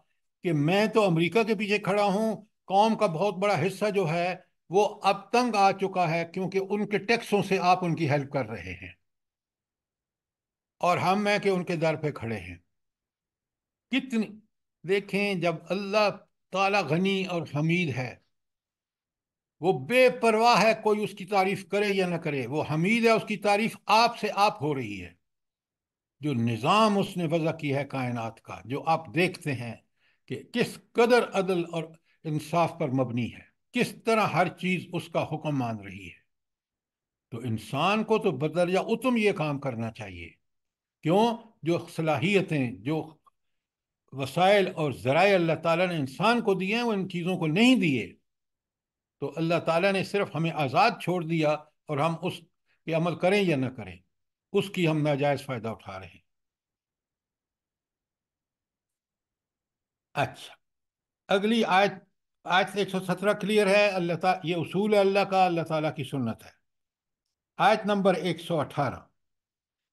Speaker 2: کہ میں تو امریکہ کے پیچھے کھڑا ہوں، قوم کا بہت بڑا حصہ جو ہے وہ اب تنگ آ چکا ہے کیونکہ ان کے ٹیکسوں سے آپ ان کی ہیلپ کر رہے ہیں، اور ہم ہیں کہ ان کے در پہ کھڑے ہیں۔ کتنی دیکھیں، جب اللہ تعالیٰ غنی اور حمید ہے، وہ بے پرواہ ہے کوئی اس کی تعریف کرے یا نہ کرے، وہ حمید ہے، اس کی تعریف آپ سے آپ ہو رہی ہے۔ جو نظام اس نے وضع کی ہے کائنات کا، جو آپ دیکھتے ہیں کہ کس قدر عدل اور انصاف پر مبنی ہے، کس طرح ہر چیز اس کا حکم مان رہی ہے، تو انسان کو تو بدرجہ اتم یہ کام کرنا چاہیے۔ کیوں؟ جو صلاحیتیں، جو وسائل اور ذرائع اللہ تعالیٰ نے انسان کو دیے ہیں وہ ان چیزوں کو نہیں دیے، تو اللہ تعالیٰ نے صرف ہمیں آزاد چھوڑ دیا، اور ہم اس پہ عمل کریں یا نہ کریں اس کی ہم ناجائز فائدہ اٹھا رہے ہیں۔ اچھا، اگلی آیت، آیت 117 کلیئر ہے؟ اللہ تعالیٰ، یہ اصول ہے اللہ کا، اللہ تعالیٰ کی سنت ہے۔ آیت نمبر 118،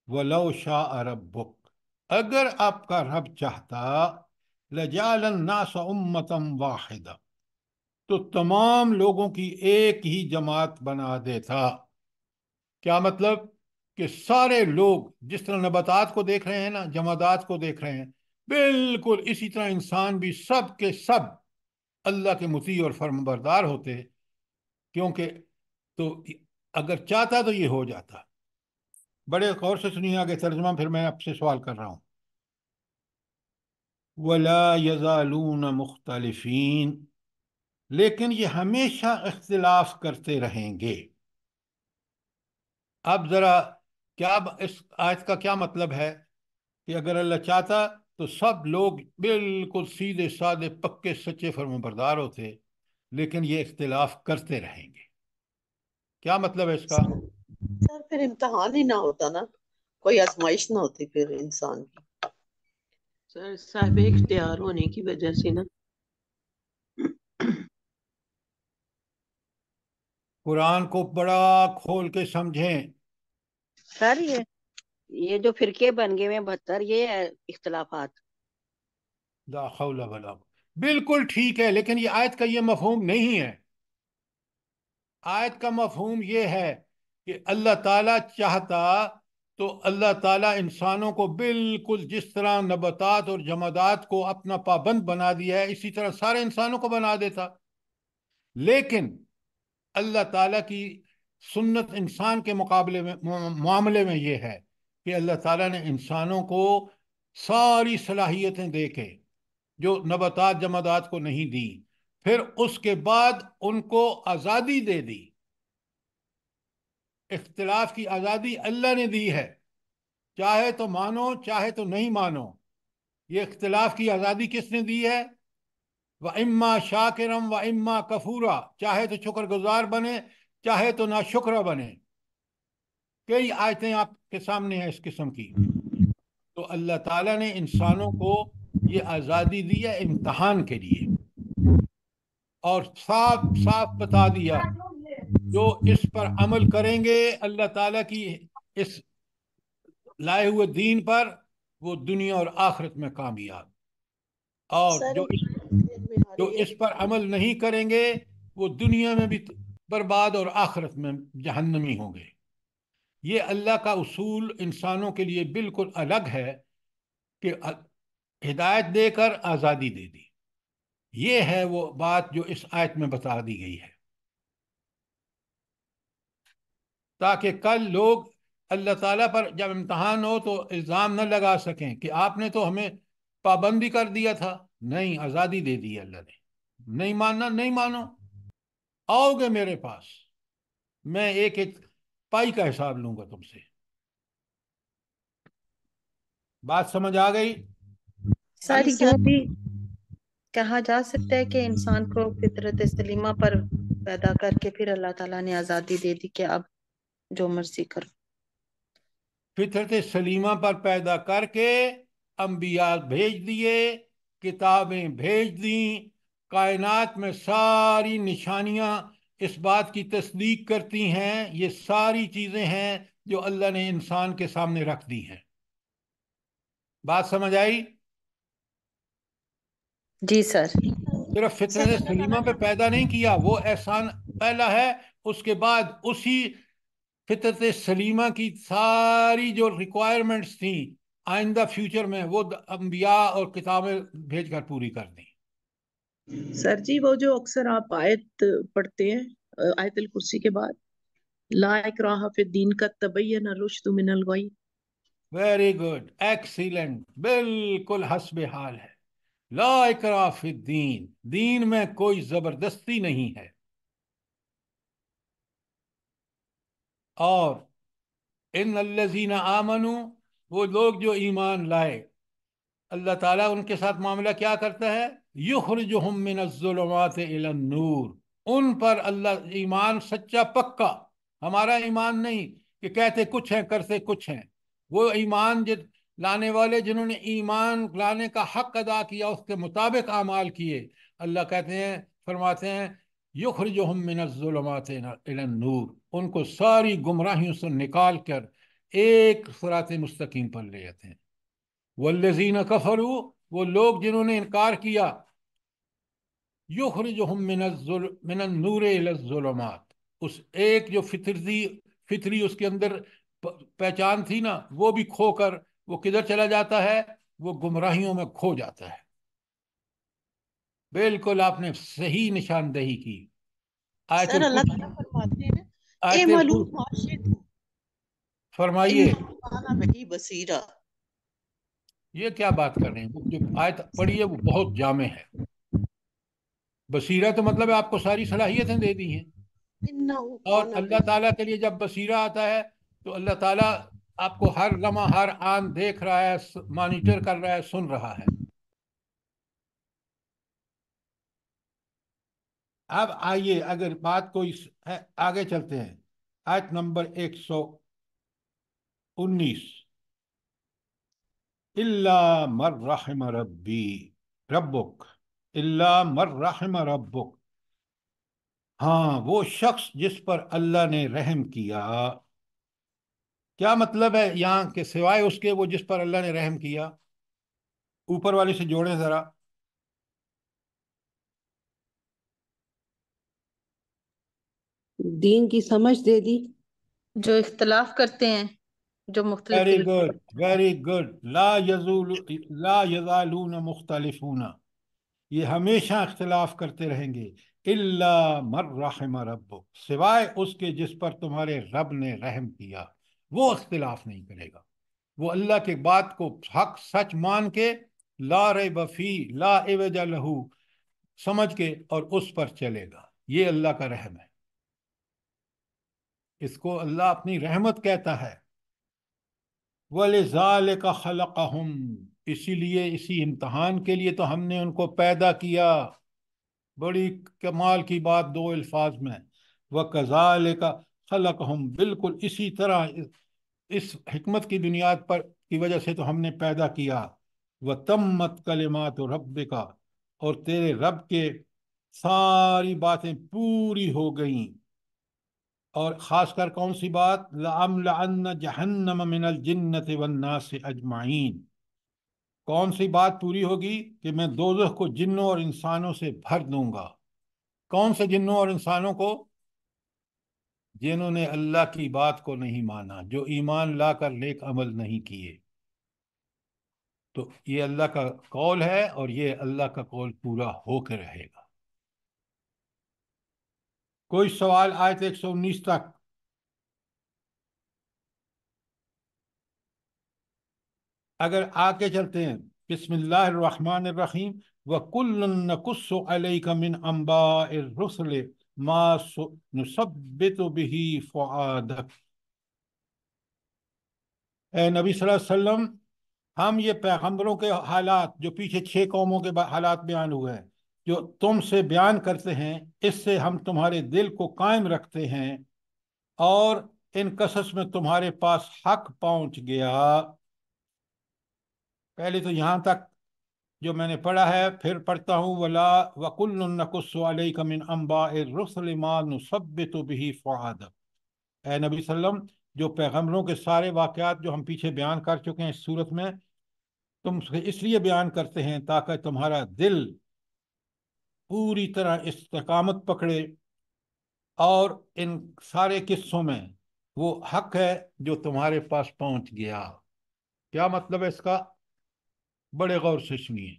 Speaker 2: وَلَوْ شَاءَ رَبُّكَ، اگر آپ کا رب چاہتا، لَجَعَلَ النَّاسَ أُمَّةً وَاحِدَةً، تو تمام لوگوں کی ایک ہی جماعت بنا دیتا۔ کیا مطلب؟ کہ سارے لوگ جس طرح نباتات کو دیکھ رہے ہیں نا، جمادات کو دیکھ رہے ہیں، بالکل اسی طرح انسان بھی سب کے سب اللہ کے مطیع اور فرمانبردار ہوتے، کیونکہ تو اگر چاہتا تو یہ ہو جاتا۔ بڑے غور سے سنیے آگے ترجمہ، پھر میں آپ سے سوال کر رہا ہوں۔ وَلَا يَزَالُونَ مُخْتَلِفِينَ، لیکن یہ ہمیشہ اختلاف کرتے رہیں گے۔ اب ذرا کیا اس آیت کا کیا مطلب ہے؟ کہ اگر اللہ چاہتا تو سب لوگ بالکل سیدھے سادے پکے سچے فرمانبردار ہوتے، لیکن یہ اختلاف کرتے رہیں گے۔ کیا مطلب ہے اس کا؟
Speaker 1: سر پھر امتحان ہی نہ ہوتا نا، کوئی آزمائش نہ ہوتی پھر انسان کی۔
Speaker 5: سر صاحب اختیار ہونے کی وجہ سے نا،
Speaker 2: قرآن کو بڑا کھول کے سمجھیں۔
Speaker 7: سر یہ جو فرقے بن گئے ہیں 72، یہ ہے اختلافات۔
Speaker 2: لا حول ولا قوة، بالکل ٹھیک ہے، لیکن یہ آیت کا یہ مفہوم نہیں ہے۔ آیت کا مفہوم یہ ہے کہ اللہ تعالیٰ چاہتا تو اللہ تعالیٰ انسانوں کو بالکل جس طرح نباتات اور جمادات کو اپنا پابند بنا دیا ہے، اسی طرح سارے انسانوں کو بنا دیتا۔ لیکن اللہ تعالیٰ کی سنت انسان کے مقابلے میں، معاملے میں یہ ہے کہ اللہ تعالیٰ نے انسانوں کو ساری صلاحیتیں دے کے جو نباتات جمادات کو نہیں دی، پھر اس کے بعد ان کو آزادی دے دی۔ اختلاف کی آزادی اللہ نے دی ہے، چاہے تو مانو چاہے تو نہیں مانو۔ یہ اختلاف کی آزادی کس نے دی ہے؟ وَإِمَّا شَاكِرًا وَإِمَّا كَفُورًا، چاہے تو شکر گزار بنے چاہے تو ناشکرہ بنے۔ کئی آیتیں آپ کے سامنے ہیں اس قسم کی۔ تو اللہ تعالیٰ نے انسانوں کو یہ آزادی دی ہے امتحان کے لیے، اور صاف صاف بتا دیا جو اس پر عمل کریں گے اللہ تعالیٰ کی اس لائے ہوئے دین پر، وہ دنیا اور آخرت میں کامیاب، اور
Speaker 1: سر
Speaker 2: جو
Speaker 1: میں آ رہی ہے،
Speaker 2: اس پر عمل نہیں کریں گے وہ دنیا میں بھی برباد اور آخرت میں جہنمی ہوں گے۔ یہ اللہ کا اصول انسانوں کے لیے بالکل الگ ہے کہ ہدایت دے کر آزادی دے دی۔ یہ ہے وہ بات جو اس آیت میں بتا دی گئی ہے، تاکہ کل لوگ اللہ تعالیٰ پر جب امتحان ہو تو الزام نہ لگا سکیں کہ آپ نے تو ہمیں پابندی کر دیا تھا؟ نہیں، آزادی دے دی اللہ نے. نہیں ماننا نہیں مانو، آؤ گے میرے پاس، میں ایک ایک پائی کا حساب لوں گا تم سے. بات سمجھ آ گئی؟
Speaker 5: سر
Speaker 1: جی
Speaker 5: یوں
Speaker 1: سر.
Speaker 5: بھی کہا جا سکتا ہے کہ انسان کو فطرت سلیمہ پر پیدا کر کے پھر اللہ تعالیٰ نے آزادی دے دی کہ اب جو مرضی کرو.
Speaker 2: فطرت سلیمہ پر پیدا کر کے انبیاء بھیج دیے، کتابیں بھیج دیں، کائنات میں ساری نشانیاں اس بات کی تصدیق کرتی ہیں. یہ ساری چیزیں ہیں جو اللہ نے انسان کے سامنے رکھ دی ہیں. بات سمجھ آئی؟
Speaker 5: جی سر.
Speaker 2: صرف
Speaker 1: سر
Speaker 2: فطرت
Speaker 1: اللہ
Speaker 2: سلیمہ
Speaker 1: تعالیٰ
Speaker 2: پہ
Speaker 1: نے
Speaker 2: پیدا نہیں کیا، وہ احسان پہلا ہے. اس کے بعد اسی فطرت سلیمہ کی ساری جو ریکوائرمنٹس تھیں آئندہ فیوچر میں وہ انبیاء اور کتابیں بھیج کر پوری کر دیں.
Speaker 5: سر جی وہ جو اکثر آپ آیت پڑھتے ہیں آیت الکرسی کے بعد، لا اکراہ فی الدین کا تبین الرشد من الغی.
Speaker 2: ویری گڈ، ایکسیلنٹ، بالکل حسب حال ہے. لا اکراہ فی الدین، دین میں کوئی زبردستی نہیں ہے. اور ان الذین آمنوا، وہ لوگ جو ایمان لائے، اللہ تعالیٰ ان کے ساتھ معاملہ کیا کرتا ہے؟ یخرجہم من الظلمات الی النور. ان پر اللہ ایمان سچا پکا، ہمارا ایمان نہیں کہ کہتے کچھ ہیں کرتے کچھ ہیں. وہ ایمان لانے والے جنہوں نے ایمان لانے کا حق ادا کیا، اس کے مطابق اعمال کیے، اللہ کہتے ہیں، فرماتے ہیں یخرجہم من الظلمات الی النور، ان کو ساری گمراہیوں سے نکال کر ایک صراط مستقیم پر لے جاتے ہیں. والذین کفروا، وہ لوگ جنہوں نے انکار کیا، یخرجہم من النور الی الظلمات، اس ایک جو فطری اس کے اندر پہچان تھی نا، وہ بھی کھو کر وہ کدھر چلا جاتا ہے؟ وہ گمراہیوں میں کھو جاتا ہے. بالکل آپ نے صحیح نشاندہی کی. آیت
Speaker 1: سر اللہ
Speaker 2: الکرسی،
Speaker 1: تعالیٰ فرماتے ہیں اے
Speaker 2: آیت
Speaker 1: معلوم
Speaker 2: الکرسی،
Speaker 1: معاشد
Speaker 2: فرمائیے.
Speaker 1: ان کان بہی بصیرہ.
Speaker 2: یہ کیا بات کر رہے ہیں؟ وہ جو آیت پڑھی ہے وہ بہت جامع ہے. بصیرہ تو مطلب ہے آپ کو ساری صلاحیتیں دے دی ہیں.
Speaker 1: انہ
Speaker 2: اور
Speaker 1: کان
Speaker 2: اللہ تعالیٰ کے لیے جب بصیرہ آتا ہے تو اللہ تعالیٰ آپ کو ہر لمحہ ہر آن دیکھ رہا ہے، مانیٹر کر رہا ہے، سن رہا ہے. اب آئیے، اگر بات کوئی ہے آگے چلتے ہیں. آیت نمبر 119، الا من رحم ربی ربک، الا من رحم ربک، ہاں وہ شخص جس پر اللہ نے رحم کیا. کیا مطلب ہے یہاں کہ سوائے اس کے وہ جس پر اللہ نے رحم کیا؟ اوپر والی سے جوڑیں ذرا.
Speaker 6: دین کی سمجھ دے دی.
Speaker 5: جو اختلاف کرتے ہیں، جو مختلف
Speaker 2: ویری
Speaker 5: طریقوں
Speaker 2: گڈ،
Speaker 5: پر.
Speaker 2: Very good. لا یزالون مختلفون، یہ ہمیشہ اختلاف کرتے رہیں گے. الا من رحم ربک، سوائے اس کے جس پر تمہارے رب نے رحم کیا، وہ اختلاف نہیں کرے گا. وہ اللہ کے بات کو حق سچ مان کے، لا ریب فی لا عوج لہ سمجھ کے، اور اس پر چلے گا. یہ اللہ کا رحم ہے. اس کو اللہ اپنی رحمت کہتا ہے. وَلِذَٰلِكَ خَلَقَهُمْ، اسی لیے، اسی امتحان کے لیے تو ہم نے ان کو پیدا کیا. بڑی کمال کی بات دو الفاظ میں. وَكَذَٰلِكَ خَلَقَهُمْ، بالکل اسی طرح، اس حکمت کی بنیاد پر کی وجہ سے تو ہم نے پیدا کیا. وَتَمَّتْ كَلِمَاتُ رَبِّكَ، اور تیرے رب کے ساری باتیں پوری ہو گئیں. اور خاص کر کون سی بات؟ لَأَمْلَأَنَّ جَهَنَّمَ مِنَ الْجِنَّةِ وَالنَّاسِ أَجْمَعِينَ. کون سی بات پوری ہوگی؟ کہ میں دوزخ کو جنوں اور انسانوں سے بھر دوں گا. کون سے جنوں اور انسانوں کو؟ جنہوں نے اللہ کی بات کو نہیں مانا، جو ایمان لا کر نیک عمل نہیں کیے. تو یہ اللہ کا قول ہے، اور یہ اللہ کا قول پورا ہو کے رہے گا. کوئی سوال آیت 119 تک؟ اگر آ کے چلتے ہیں بسم اللہ الرحمن الرحیم وَكُلًّا نَقُصُّ عَلَيْكَ مِنْ أَنْبَاءِ الرُّسُلِ مَا نُثَبِّتُ بِهِ فُؤَادَكَ۔ اے نبی صلی اللہ علیہ وسلم، ہم یہ پیغمبروں کے حالات جو پیچھے 6 قوموں کے حالات بیان ہوئے ہیں جو تم سے بیان کرتے ہیں، اس سے ہم تمہارے دل کو قائم رکھتے ہیں، اور ان قصص میں تمہارے پاس حق پہنچ گیا۔ پہلے تو یہاں تک جو میں نے پڑھا ہے، پھر پڑھتا ہوں ولا وَكُلٌّ نَقُصُّ عَلَيْكَ مِنْ أَنْبَاءِ الرُّسُلِ مَا نُثَبِّتُ بِهِ فُؤَادَكَ۔ اے نبی صلی اللہ علیہ وسلم، جو پیغمبروں کے سارے واقعات جو ہم پیچھے بیان کر چکے ہیں اس صورت میں، تم اس لیے بیان کرتے ہیں تاکہ تمہارا دل پوری طرح استقامت پکڑے، اور ان سارے قصوں میں وہ حق ہے جو تمہارے پاس پہنچ گیا۔ کیا مطلب ہے اس کا؟ بڑے غور سے سنیے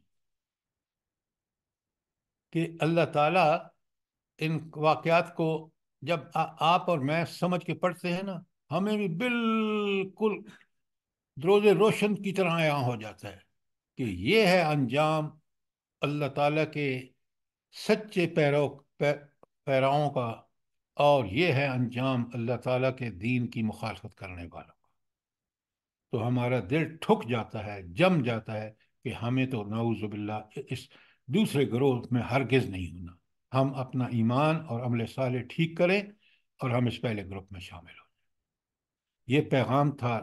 Speaker 2: کہ اللہ تعالیٰ ان واقعات کو جب آپ اور میں سمجھ کے پڑھتے ہیں نا، ہمیں بھی بالکل روز روشن کی طرح عیاں ہو جاتا ہے کہ یہ ہے انجام اللہ تعالیٰ کے سچے پیراؤں کا، اور یہ ہے انجام اللہ تعالیٰ کے دین کی مخالفت کرنے والوں کا۔ تو ہمارا دل ٹھک جاتا ہے، جم جاتا ہے کہ ہمیں تو نعوذ باللہ اس دوسرے گروہ میں ہرگز نہیں ہونا۔ ہم اپنا ایمان اور عمل صالح ٹھیک کریں اور ہم اس پہلے گروپ میں شامل ہوں۔ یہ پیغام تھا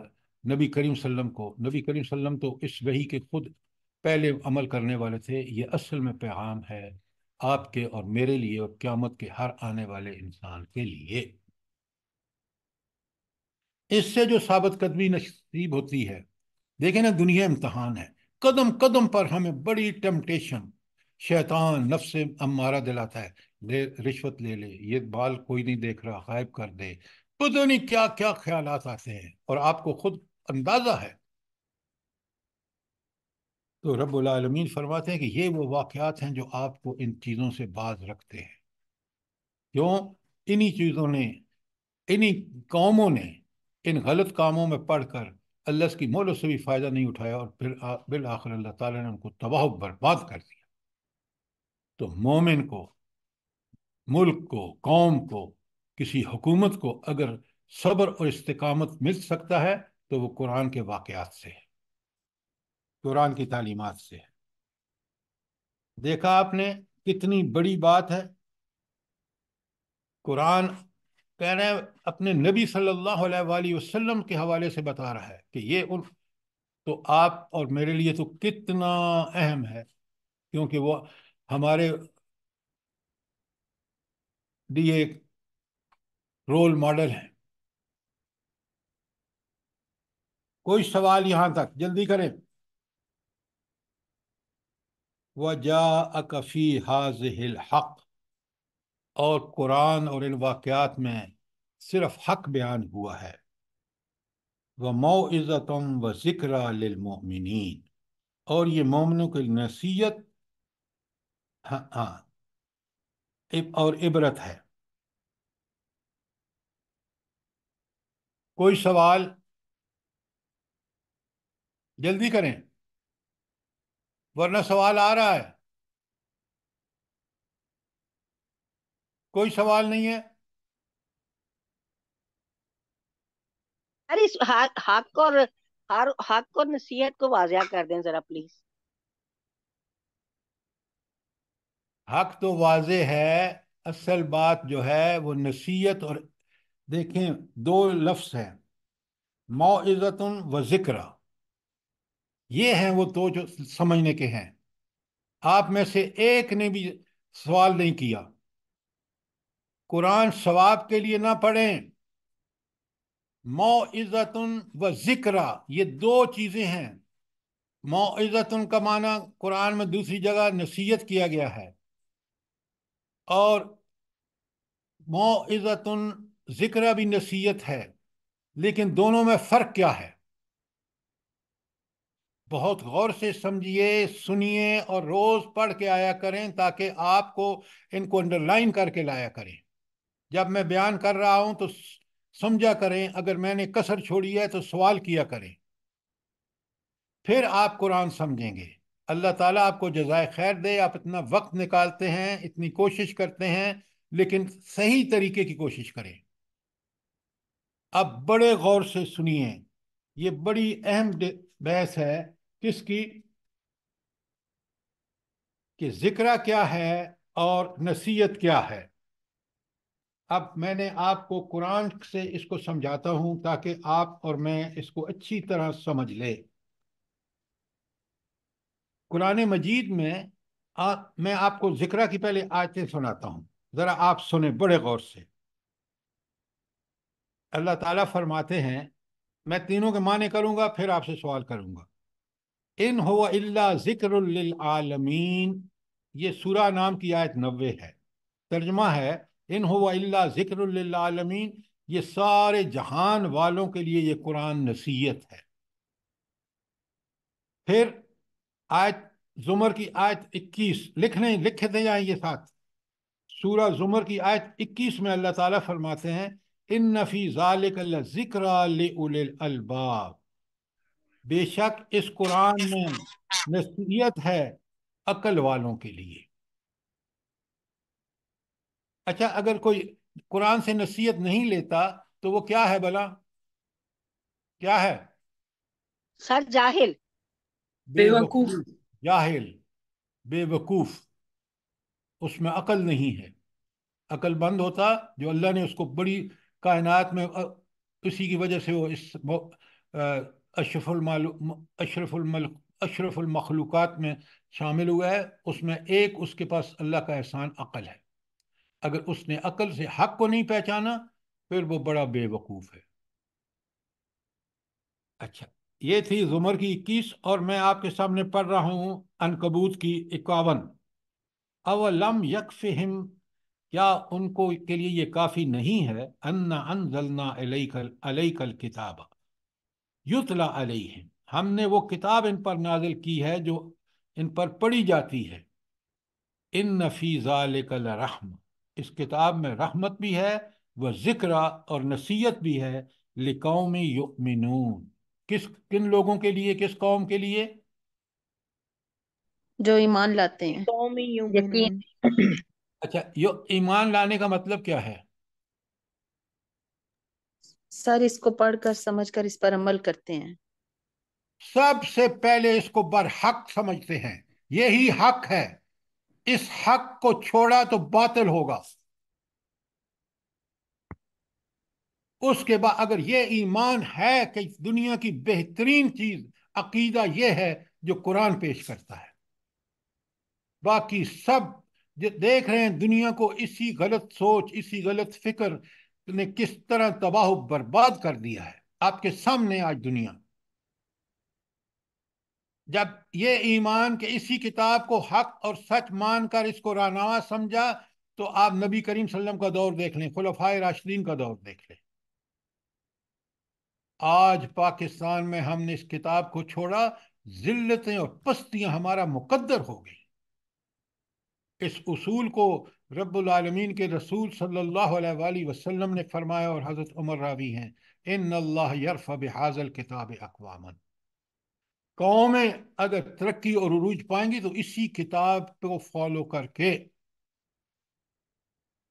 Speaker 2: نبی کریم صلی اللہ علیہ وسلم کو۔ نبی کریم صلی اللہ علیہ وسلم تو اس وحی کے خود پہلے عمل کرنے والے تھے۔ یہ اصل میں پیغام ہے آپ کے اور میرے لیے، اور قیامت کے ہر آنے والے انسان کے لیے۔ اس سے جو ثابت قدمی نصیب ہوتی ہے، دیکھیں نا، دنیا امتحان ہے، قدم قدم پر ہمیں بڑی ٹیمپٹیشن شیطان نفس امارہ دلاتا ہے، رشوت لے لے، یہ بال کوئی نہیں دیکھ رہا، غائب کر دے، پتہ نہیں کیا کیا خیالات آتے ہیں، اور آپ کو خود اندازہ ہے۔ تو رب العالمین فرماتے ہیں کہ یہ وہ واقعات ہیں جو آپ کو ان چیزوں سے باز رکھتے ہیں۔ کیوں؟ انہی چیزوں نے، انہی قوموں نے ان غلط کاموں میں پڑھ کر اللہ کی مولوں سے بھی فائدہ نہیں اٹھایا، اور پھر بالآخر اللہ تعالیٰ نے ان کو تباہ و برباد کر دیا۔ تو مومن کو، ملک کو، قوم کو، کسی حکومت کو اگر صبر اور استقامت مل سکتا ہے تو وہ قرآن کے واقعات سے ہے، قرآن کی تعلیمات سے ہے۔ دیکھا آپ نے کتنی بڑی بات ہے؟ قرآن کہہ رہے ہیں، اپنے نبی صلی اللہ علیہ وآلہ وسلم کے حوالے سے بتا رہا ہے کہ یہ تو آپ اور میرے لیے تو کتنا اہم ہے، کیونکہ وہ ہمارے لیے ایک رول ماڈل ہیں۔ کوئی سوال یہاں تک؟ جلدی کریں۔ وَجَاءَكَ فِي هَٰذِهِ الْحَقُّ، اور قرآن اور ان واقعات میں صرف حق بیان ہوا ہے۔ وَمَوْعِظَةٌ وَذِكْرَىٰ لِلْمُؤْمِنِينَ، اور یہ مومنوں کی نصیحت اور عبرت ہے۔ کوئی سوال؟ جلدی کریں ورنہ سوال آ رہا ہے۔ کوئی سوال نہیں ہے؟
Speaker 7: ارے اس حق اور نصیحت کو واضح کر دیں ذرا پلیز۔
Speaker 2: حق تو واضح ہے، اصل بات جو ہے وہ نصیحت، اور دیکھیں دو لفظ ہیں، موعظۃ و ذکرہ، یہ ہیں وہ دو جو سمجھنے کے ہیں۔ آپ میں سے ایک نے بھی سوال نہیں کیا۔ قرآن ثواب کے لیے نہ پڑھیں، موعظۃ و ذکرہ یہ دو چیزیں ہیں۔ موعظۃ کا معنی قرآن میں دوسری جگہ نصیحت کیا گیا ہے، اور موعظۃ ذکرہ بھی نصیحت ہے، لیکن دونوں میں فرق کیا ہے؟ بہت غور سے سمجھیے، سنیے، اور روز پڑھ کے آیا کریں تاکہ آپ کو ان کو انڈر لائن کر کے لایا کریں۔ جب میں بیان کر رہا ہوں تو سمجھا کریں، اگر میں نے کسر چھوڑی ہے تو سوال کیا کریں۔ پھر آپ قرآن سمجھیں گے۔ اللہ تعالیٰ آپ کو جزائے خیر دے، آپ اتنا وقت نکالتے ہیں، اتنی کوشش کرتے ہیں، لیکن صحیح طریقے کی کوشش کریں۔ اب بڑے غور سے سنیے، یہ بڑی اہم بحث ہے۔ کس کی؟ کہ ذکرہ کیا ہے اور نصیحت کیا ہے۔ اب میں نے آپ کو قرآن سے اس کو سمجھاتا ہوں تاکہ آپ اور میں اس کو اچھی طرح سمجھ لیں۔ قرآن مجید میں میں آپ کو ذکرہ کی پہلے آیتیں سناتا ہوں، ذرا آپ سنیں بڑے غور سے۔ اللہ تعالیٰ فرماتے ہیں، میں تینوں کے معنی کروں گا پھر آپ سے سوال کروں گا۔ ان هو الا ذکر للعالمین، یہ سورہ نام کی آیت 90 ہے۔ ترجمہ ہے ان هو الا ذکر للعالمین، یہ سارے جہان والوں کے لیے یہ قرآن نصیحت ہے۔ پھر آیت زمر کی آیت 21 لکھ دیں جائیں یہ ساتھ۔ سورہ زمر کی آیت 21 میں اللہ تعالیٰ فرماتے ہیں ان فی ذالک لذکریٰ لأولی الالباب، بے شک اس قرآن میں نصیحت ہے عقل والوں کے لیے۔ اچھا، اگر کوئی قرآن سے نصیحت نہیں لیتا تو وہ کیا ہے بھلا؟ کیا ہے؟
Speaker 7: سر جاہل،
Speaker 2: بے وقوف، جاہل، بے وقوف، اس میں عقل نہیں ہے۔ عقل مند ہوتا جو اللہ نے اس کو بڑی کائنات میں، اسی کی وجہ سے وہ اس اشرف المخلوقات میں شامل ہوا ہے، اس میں ایک اس کے پاس اللہ کا احسان عقل ہے۔ اگر اس نے عقل سے حق کو نہیں پہچانا پھر وہ بڑا بے وقوف ہے۔ اچھا، یہ تھی زمر کی 21، اور میں آپ کے سامنے پڑھ رہا ہوں عنکبوت کی 51۔ اولم یکفہم، کیا ان کو کے لیے یہ کافی نہیں ہے، انا انزلنا الیک الکتاب یتلی علیہم، ہم نے وہ کتاب ان پر نازل کی ہے جو ان پر پڑھی جاتی ہے۔ ان فی ذالک لرحمۃ، اس کتاب میں رحمت بھی ہے، وہ ذکرہ اور نصیحت بھی ہے، لقوم یؤمنون، کن لوگوں کے لیے، کس قوم کے لیے؟
Speaker 5: جو ایمان لاتے ہیں،
Speaker 7: قوم
Speaker 3: یقین
Speaker 7: یؤمنون۔
Speaker 2: اچھا، ایمان لانے کا مطلب کیا ہے؟
Speaker 5: سر اس کو پڑھ کر سمجھ کر اس پر عمل کرتے ہیں۔
Speaker 2: سب سے پہلے اس کو برحق سمجھتے ہیں، یہی حق ہے، اس حق کو چھوڑا تو باطل ہوگا۔ اس کے بعد اگر یہ ایمان ہے کہ دنیا کی بہترین چیز عقیدہ یہ ہے جو قرآن پیش کرتا ہے، باقی سب جو دیکھ رہے ہیں دنیا کو اسی غلط سوچ، اسی غلط فکر نے کس طرح تباہ و برباد کر دیا ہے آپ کے سامنے آج دنیا۔ جب یہ ایمان کہ اسی کتاب کو حق اور سچ مان کر اس کو رہنما سمجھا تو آپ نبی کریم صلی اللہ علیہ وسلم کا دور دیکھ لیں، خلفائے راشدین کا دور دیکھ لیں۔ آج پاکستان میں ہم نے اس کتاب کو چھوڑا، ذلتیں اور پستیاں ہمارا مقدر ہو گئی۔ اس اصول کو رب العالمین کے رسول صلی اللہ علیہ وآلہ وسلم نے فرمایا، اور حضرت عمر راوی ہیں، ان اللہ یرفع بہذا الکتاب اقواما، قومیں اگر ترقی اور عروج پائیں گی تو اسی کتاب کو فالو کر کے۔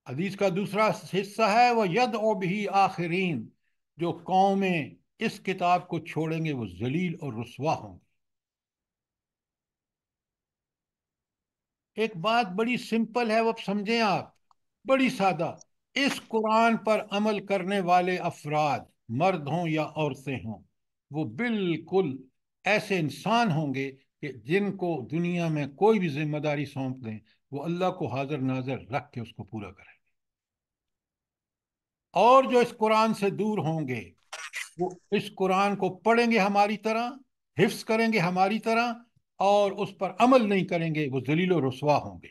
Speaker 2: حدیث کا دوسرا حصہ ہے وہ یدعو بہ آخرین، جو قومیں اس کتاب کو چھوڑیں گے وہ ذلیل اور رسوا ہوں گے۔ ایک بات بڑی سمپل ہے، وہ سمجھیں آپ، بڑی سادہ۔ اس قرآن پر عمل کرنے والے افراد، مرد ہوں یا عورتیں ہوں، وہ بالکل ایسے انسان ہوں گے کہ جن کو دنیا میں کوئی بھی ذمہ داری سونپ دیں وہ اللہ کو حاضر ناظر رکھ کے اس کو پورا کریں گے۔ اور جو اس قرآن سے دور ہوں گے وہ اس قرآن کو پڑھیں گے ہماری طرح، حفظ کریں گے ہماری طرح، اور اس پر عمل نہیں کریں گے وہ ذلیل و رسوا ہوں گے۔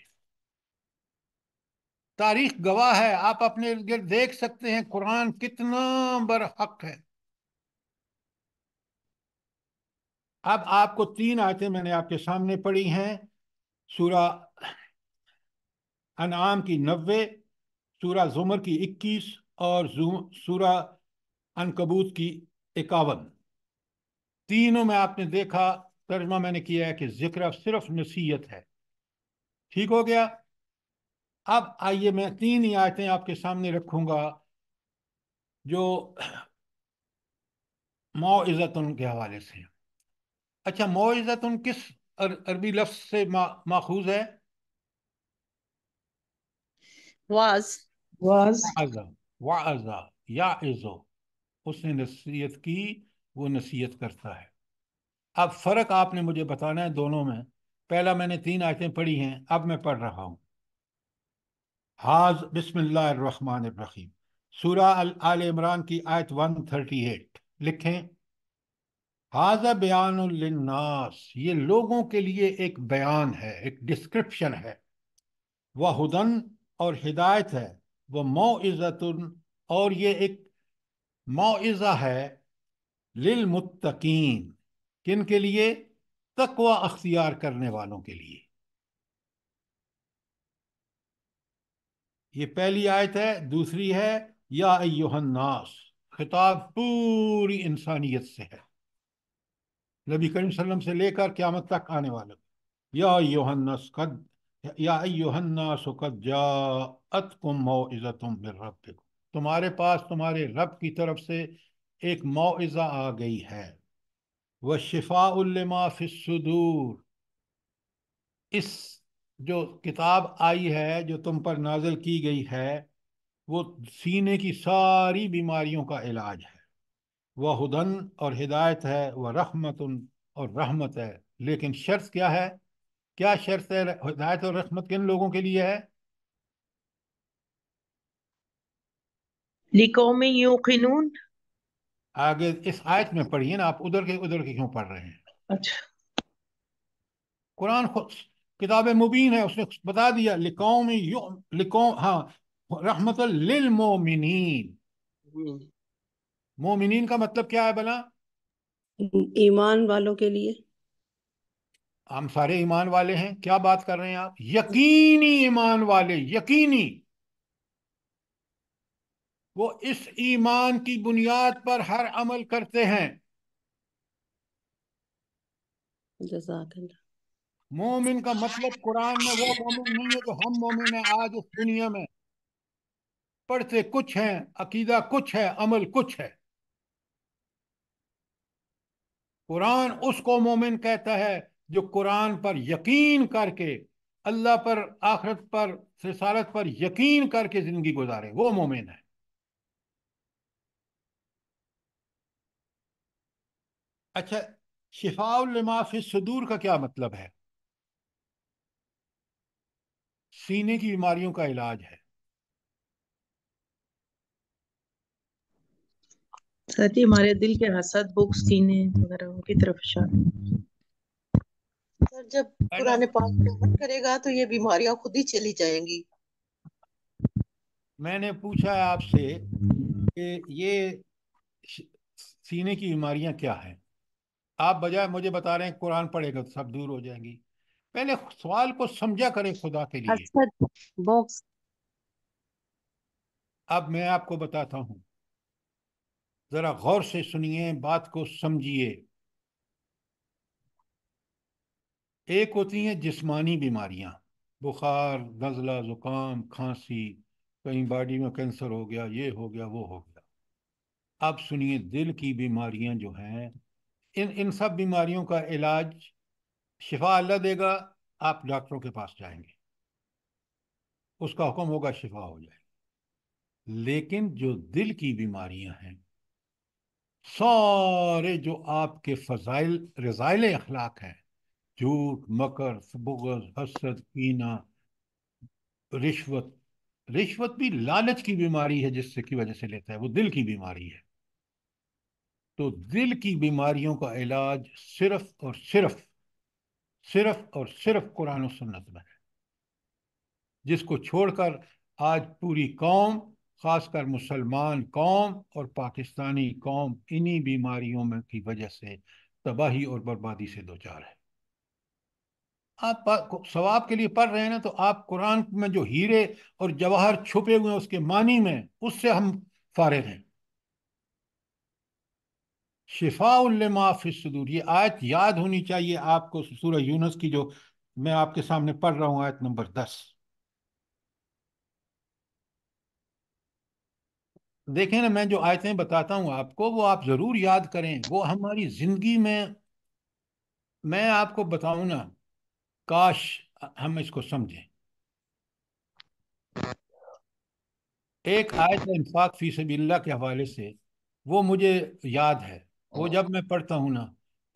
Speaker 2: تاریخ گواہ ہے، آپ اپنے ارد گرد دیکھ سکتے ہیں قرآن کتنا برحق ہے۔ اب آپ کو 3 آیتیں میں نے آپ کے سامنے پڑھی ہیں، سورہ انعام کی 90، سورہ زمر کی 21 اور سورہ عنکبوت کی 51۔ تینوں میں آپ نے دیکھا ترجمہ میں نے کیا ہے کہ ذکر صرف نصیحت ہے. ٹھیک ہو گیا. اب آئیے میں 3 ہی آیتیں آپ کے سامنے رکھوں گا جو موعظتن کے حوالے سے. اچھا، موعظتن کس عربی لفظ سے ماخوذ ہے؟
Speaker 5: Was was
Speaker 2: وعظہ. وعظہ یعظو، اس نے نصیحت کی، وہ نصیحت کرتا ہے. اب فرق آپ نے مجھے بتانا ہے دونوں میں. پہلا میں نے 3 آیتیں پڑھی ہیں، اب میں پڑھ رہا ہوں. بسم اللہ الرحمن الرحیم. سورہ آل عمران کی آیت 138 لکھیں. ھذا بیان للناس، یہ لوگوں کے لیے ایک بیان ہے، ایک ڈسکرپشن ہے. وہدن، اور ہدایت ہے. وہ موعظۃ، اور یہ ایک موعظہ ہے. للمتقین، کن کے لیے؟ تقوی اختیار کرنے والوں کے لیے. یہ پہلی آیت ہے. دوسری ہے یا ایہا الناس، خطاب پوری انسانیت سے ہے، نبی کریم صلی اللہ علیہ وسلم سے لے کر قیامت تک آنے والے. یا ایہا الناس قد جاءتکم موعظۃ من ربکم، تمہارے پاس تمہارے رب کی طرف سے ایک موعظہ آ گئی ہے. وشفاء لما فی الصدور، اس جو کتاب آئی ہے، جو تم پر نازل کی گئی ہے، وہ سینے کی ساری بیماریوں کا علاج ہے. وہ ہدن، اور ہدایت ہے. وہ رحمت، اور رحمت ہے. لیکن شرط کیا ہے؟ کیا شرط ہے ہدایت اور رحمت کن لوگوں کے لیے ہے؟
Speaker 5: لقوم یوقنون.
Speaker 2: آگے اس آیت میں پڑھیے نا، آپ ادھر کے کیوں پڑھ رہے ہیں؟
Speaker 5: اچھا،
Speaker 2: قرآن خود کتاب مبین ہے، اس نے بتا دیا. لقوم ہاں، رحمت للمومنین. مومنین کا مطلب کیا ہے بلا؟
Speaker 6: ایمان والوں کے لیے.
Speaker 2: ہم سارے ایمان والے ہیں. کیا بات کر رہے ہیں آپ؟ یقینی ایمان والے، یقینی. وہ اس ایمان کی بنیاد پر ہر عمل کرتے ہیں.
Speaker 6: جزاک اللہ.
Speaker 2: مومن کا مطلب قرآن میں وہ مومن نہیں ہے جو ہم مومن ہیں آج اس دنیا میں. پڑھتے کچھ ہیں، عقیدہ کچھ ہے، عمل کچھ ہے. قرآن اس کو مومن کہتا ہے جو قرآن پر یقین کر کے، اللہ پر، آخرت پر، رسالت پر یقین کر کے زندگی گزارے، وہ مومن ہے. اچھا، شفاء لما فی الصدور کا کیا مطلب ہے؟ سینے کی بیماریوں کا علاج ہے.
Speaker 5: ساتھ ہی ہمارے دل کے حسد، بغض، کینے وغیرہ کی طرف اشارہ.
Speaker 1: سر جب قرآن پاک عمل کرے گا تو یہ بیماریاں خود ہی چلی جائیں گی.
Speaker 2: میں نے پوچھا ہے آپ سے کہ یہ سینے کی بیماریاں کیا ہیں، آپ بجائے مجھے بتا رہے ہیں قرآن پڑھے گا تو سب دور ہو جائیں گی. پہلے سوال کو سمجھا کریں خدا کے لیے.
Speaker 3: حسد، بغض.
Speaker 2: اب میں آپ کو بتاتا ہوں، ذرا غور سے سنیے، بات کو سمجھیے. ایک ہوتی ہیں جسمانی بیماریاں، بخار، نزلہ، زکام، کھانسی، کہیں باڈی میں کینسر ہو گیا، یہ ہو گیا، وہ ہو گیا. اب سنیے، دل کی بیماریاں جو ہیں، ان سب بیماریوں کا علاج شفا اللہ دے گا. آپ ڈاکٹروں کے پاس جائیں گے، اس کا حکم ہوگا، شفا ہو جائے. لیکن جو دل کی بیماریاں ہیں، سارے جو آپ کے فضائل رضائل اخلاق ہیں، جھوٹ، مکر، بغض، حسد، کینہ، رشوت. رشوت بھی لالچ کی بیماری ہے، جس سے کی وجہ سے لیتا ہے، وہ دل کی بیماری ہے. تو دل کی بیماریوں کا علاج صرف قرآن و سنت میں ہے، جس کو چھوڑ کر آج پوری قوم، خاص کر مسلمان قوم اور پاکستانی قوم، انہی بیماریوں میں کی وجہ سے تباہی اور بربادی سے دوچار ہے. آپ ثواب کے لیے پڑھ رہے ہیں نا، تو آپ قرآن میں جو ہیرے اور جواہر چھپے ہوئے ہیں اس کے معنی میں، اس سے ہم فارغ ہیں. شفاء لما فی الصدور، یہ آیت یاد ہونی چاہیے آپ کو، سورہ یونس کی جو میں آپ کے سامنے پڑھ رہا ہوں، آیت نمبر 10۔ دیکھیں نا، میں جو آیتیں بتاتا ہوں آپ کو وہ آپ ضرور یاد کریں، وہ ہماری زندگی میں آپ کو بتاؤں نا، کاش ہم اس کو سمجھیں۔ ایک آیت ہے انفاق فی سبیل اللہ کے حوالے سے، وہ مجھے یاد ہے، وہ جب میں پڑھتا ہوں نا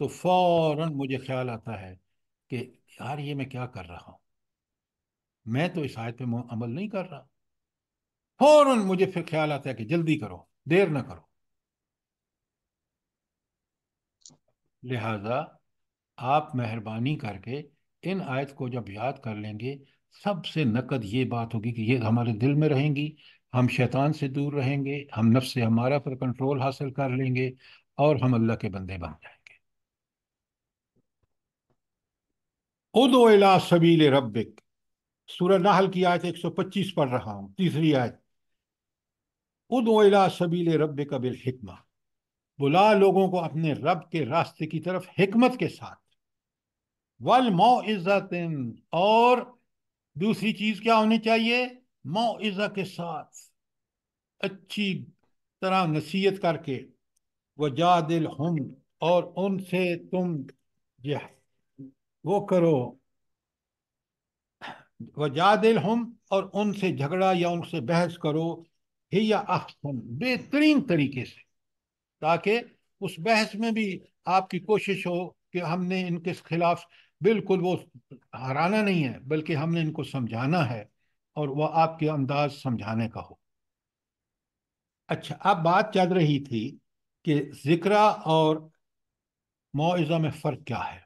Speaker 2: تو فوراً مجھے خیال آتا ہے کہ یار یہ میں کیا کر رہا ہوں، میں تو اس آیت پہ عمل نہیں کر رہا۔ فوراً مجھے پھر خیال آتا ہے کہ جلدی کرو، دیر نہ کرو۔ لہذا آپ مہربانی کر کے ان آیت کو جب یاد کر لیں گے، سب سے نقد یہ بات ہوگی کہ یہ ہمارے دل میں رہیں گی، ہم شیطان سے دور رہیں گے، ہم نفس سے ہمارا پر کنٹرول حاصل کر لیں گے، اور ہم اللہ کے بندے بن جائیں گے۔ ادعو الی سبیل ربک، سورہ نحل کی آیت 125 پڑھ رہا ہوں، تیسری آیت۔ ادعو الی سبیل ربک بالحکمہ، بلا لوگوں کو اپنے رب کے راستے کی طرف حکمت کے ساتھ، والموعظۃ، اور دوسری چیز کیا ہونی چاہیے؟ موعظہ کے ساتھ، اچھی طرح نصیحت کر کے، وجادلہم، اور ان سے تم وہ کرو، وجادلہم، اور ان سے جھگڑا یا ان سے بحث کرو، ہی احسن، بہترین طریقے سے، تاکہ اس بحث میں بھی آپ کی کوشش ہو کہ ہم نے ان کے خلاف بالکل وہ ہرانا نہیں ہے، بلکہ ہم نے ان کو سمجھانا ہے، اور وہ آپ کے انداز سمجھانے کا ہو۔ اچھا، اب بات چل رہی تھی کہ ذکرہ اور موعظہ میں فرق کیا ہے۔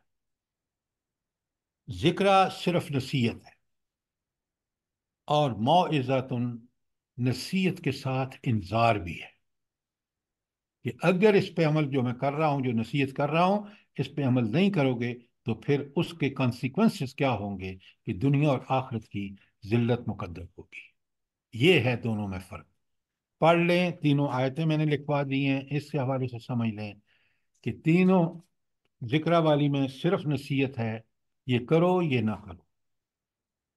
Speaker 2: ذکرہ صرف نصیحت ہے، اور موعظۃ نصیحت کے ساتھ انذار بھی ہے کہ اگر اس پہ عمل جو میں کر رہا ہوں، جو نصیحت کر رہا ہوں، اس پہ عمل نہیں کرو گے تو پھر اس کے کانسیکوینسز کیا ہوں گے، کہ دنیا اور آخرت کی ذلت مقدر ہوگی۔ یہ ہے دونوں میں فرق۔ پڑھ لیں، تینوں آیتیں میں نے لکھوا دی ہیں، اس کے حوالے سے سمجھ لیں کہ تینوں ذکرہ والی میں صرف نصیحت ہے، یہ کرو یہ نہ کرو،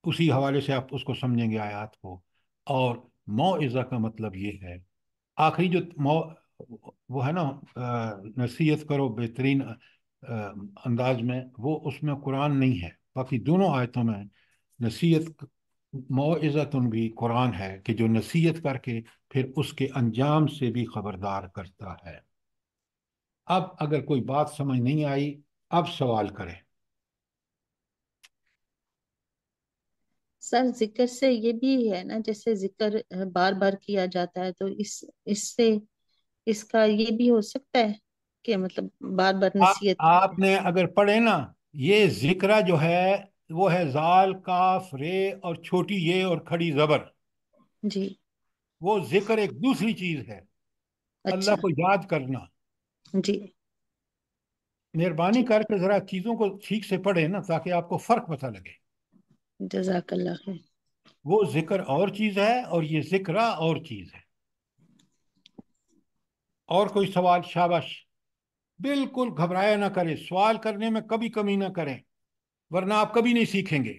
Speaker 2: اسی حوالے سے آپ اس کو سمجھیں گے آیات کو۔ اور موعظہ کا مطلب یہ ہے، آخری جو وہ ہے نا، نصیحت کرو بہترین انداز میں، وہ اس میں قرآن نہیں ہے، باقی دونوں آیتوں میں نصیحت، موعظۃ بھی قرآن ہے کہ جو نصیحت کر کے پھر اس کے انجام سے بھی خبردار کرتا ہے۔ اب اگر کوئی بات سمجھ نہیں آئی، اب سوال کریں۔
Speaker 5: سر ذکر سے یہ بھی ہے نا، جیسے ذکر بار بار کیا جاتا ہے تو اس سے اس کا یہ بھی ہو سکتا ہے کہ مطلب بار بار نصیحت کی
Speaker 2: آپ نے اگر پڑھے نا، یہ ذکرہ جو ہے وہ ہے زال، کاف، رے، اور چھوٹی یہ اور کھڑی زبر۔
Speaker 5: جی،
Speaker 2: وہ ذکر ایک دوسری چیز ہے،
Speaker 5: اچھا،
Speaker 2: اللہ کو یاد کرنا۔
Speaker 5: جی،
Speaker 2: مہربانی
Speaker 5: ٹھیک،
Speaker 2: کر کے ذرا چیزوں کو ٹھیک سے پڑھیں نا، تاکہ آپ کو فرق پتہ لگے۔
Speaker 5: جزاک اللہ خیر۔
Speaker 2: وہ ذکر اور چیز ہے اور یہ ذکرہ اور چیز ہے۔ اور کوئی سوال؟ شاباش، بالکل گھبرایا نہ کریں، سوال کرنے میں کبھی کمی نہ کریں، ورنہ آپ کبھی نہیں سیکھیں گے۔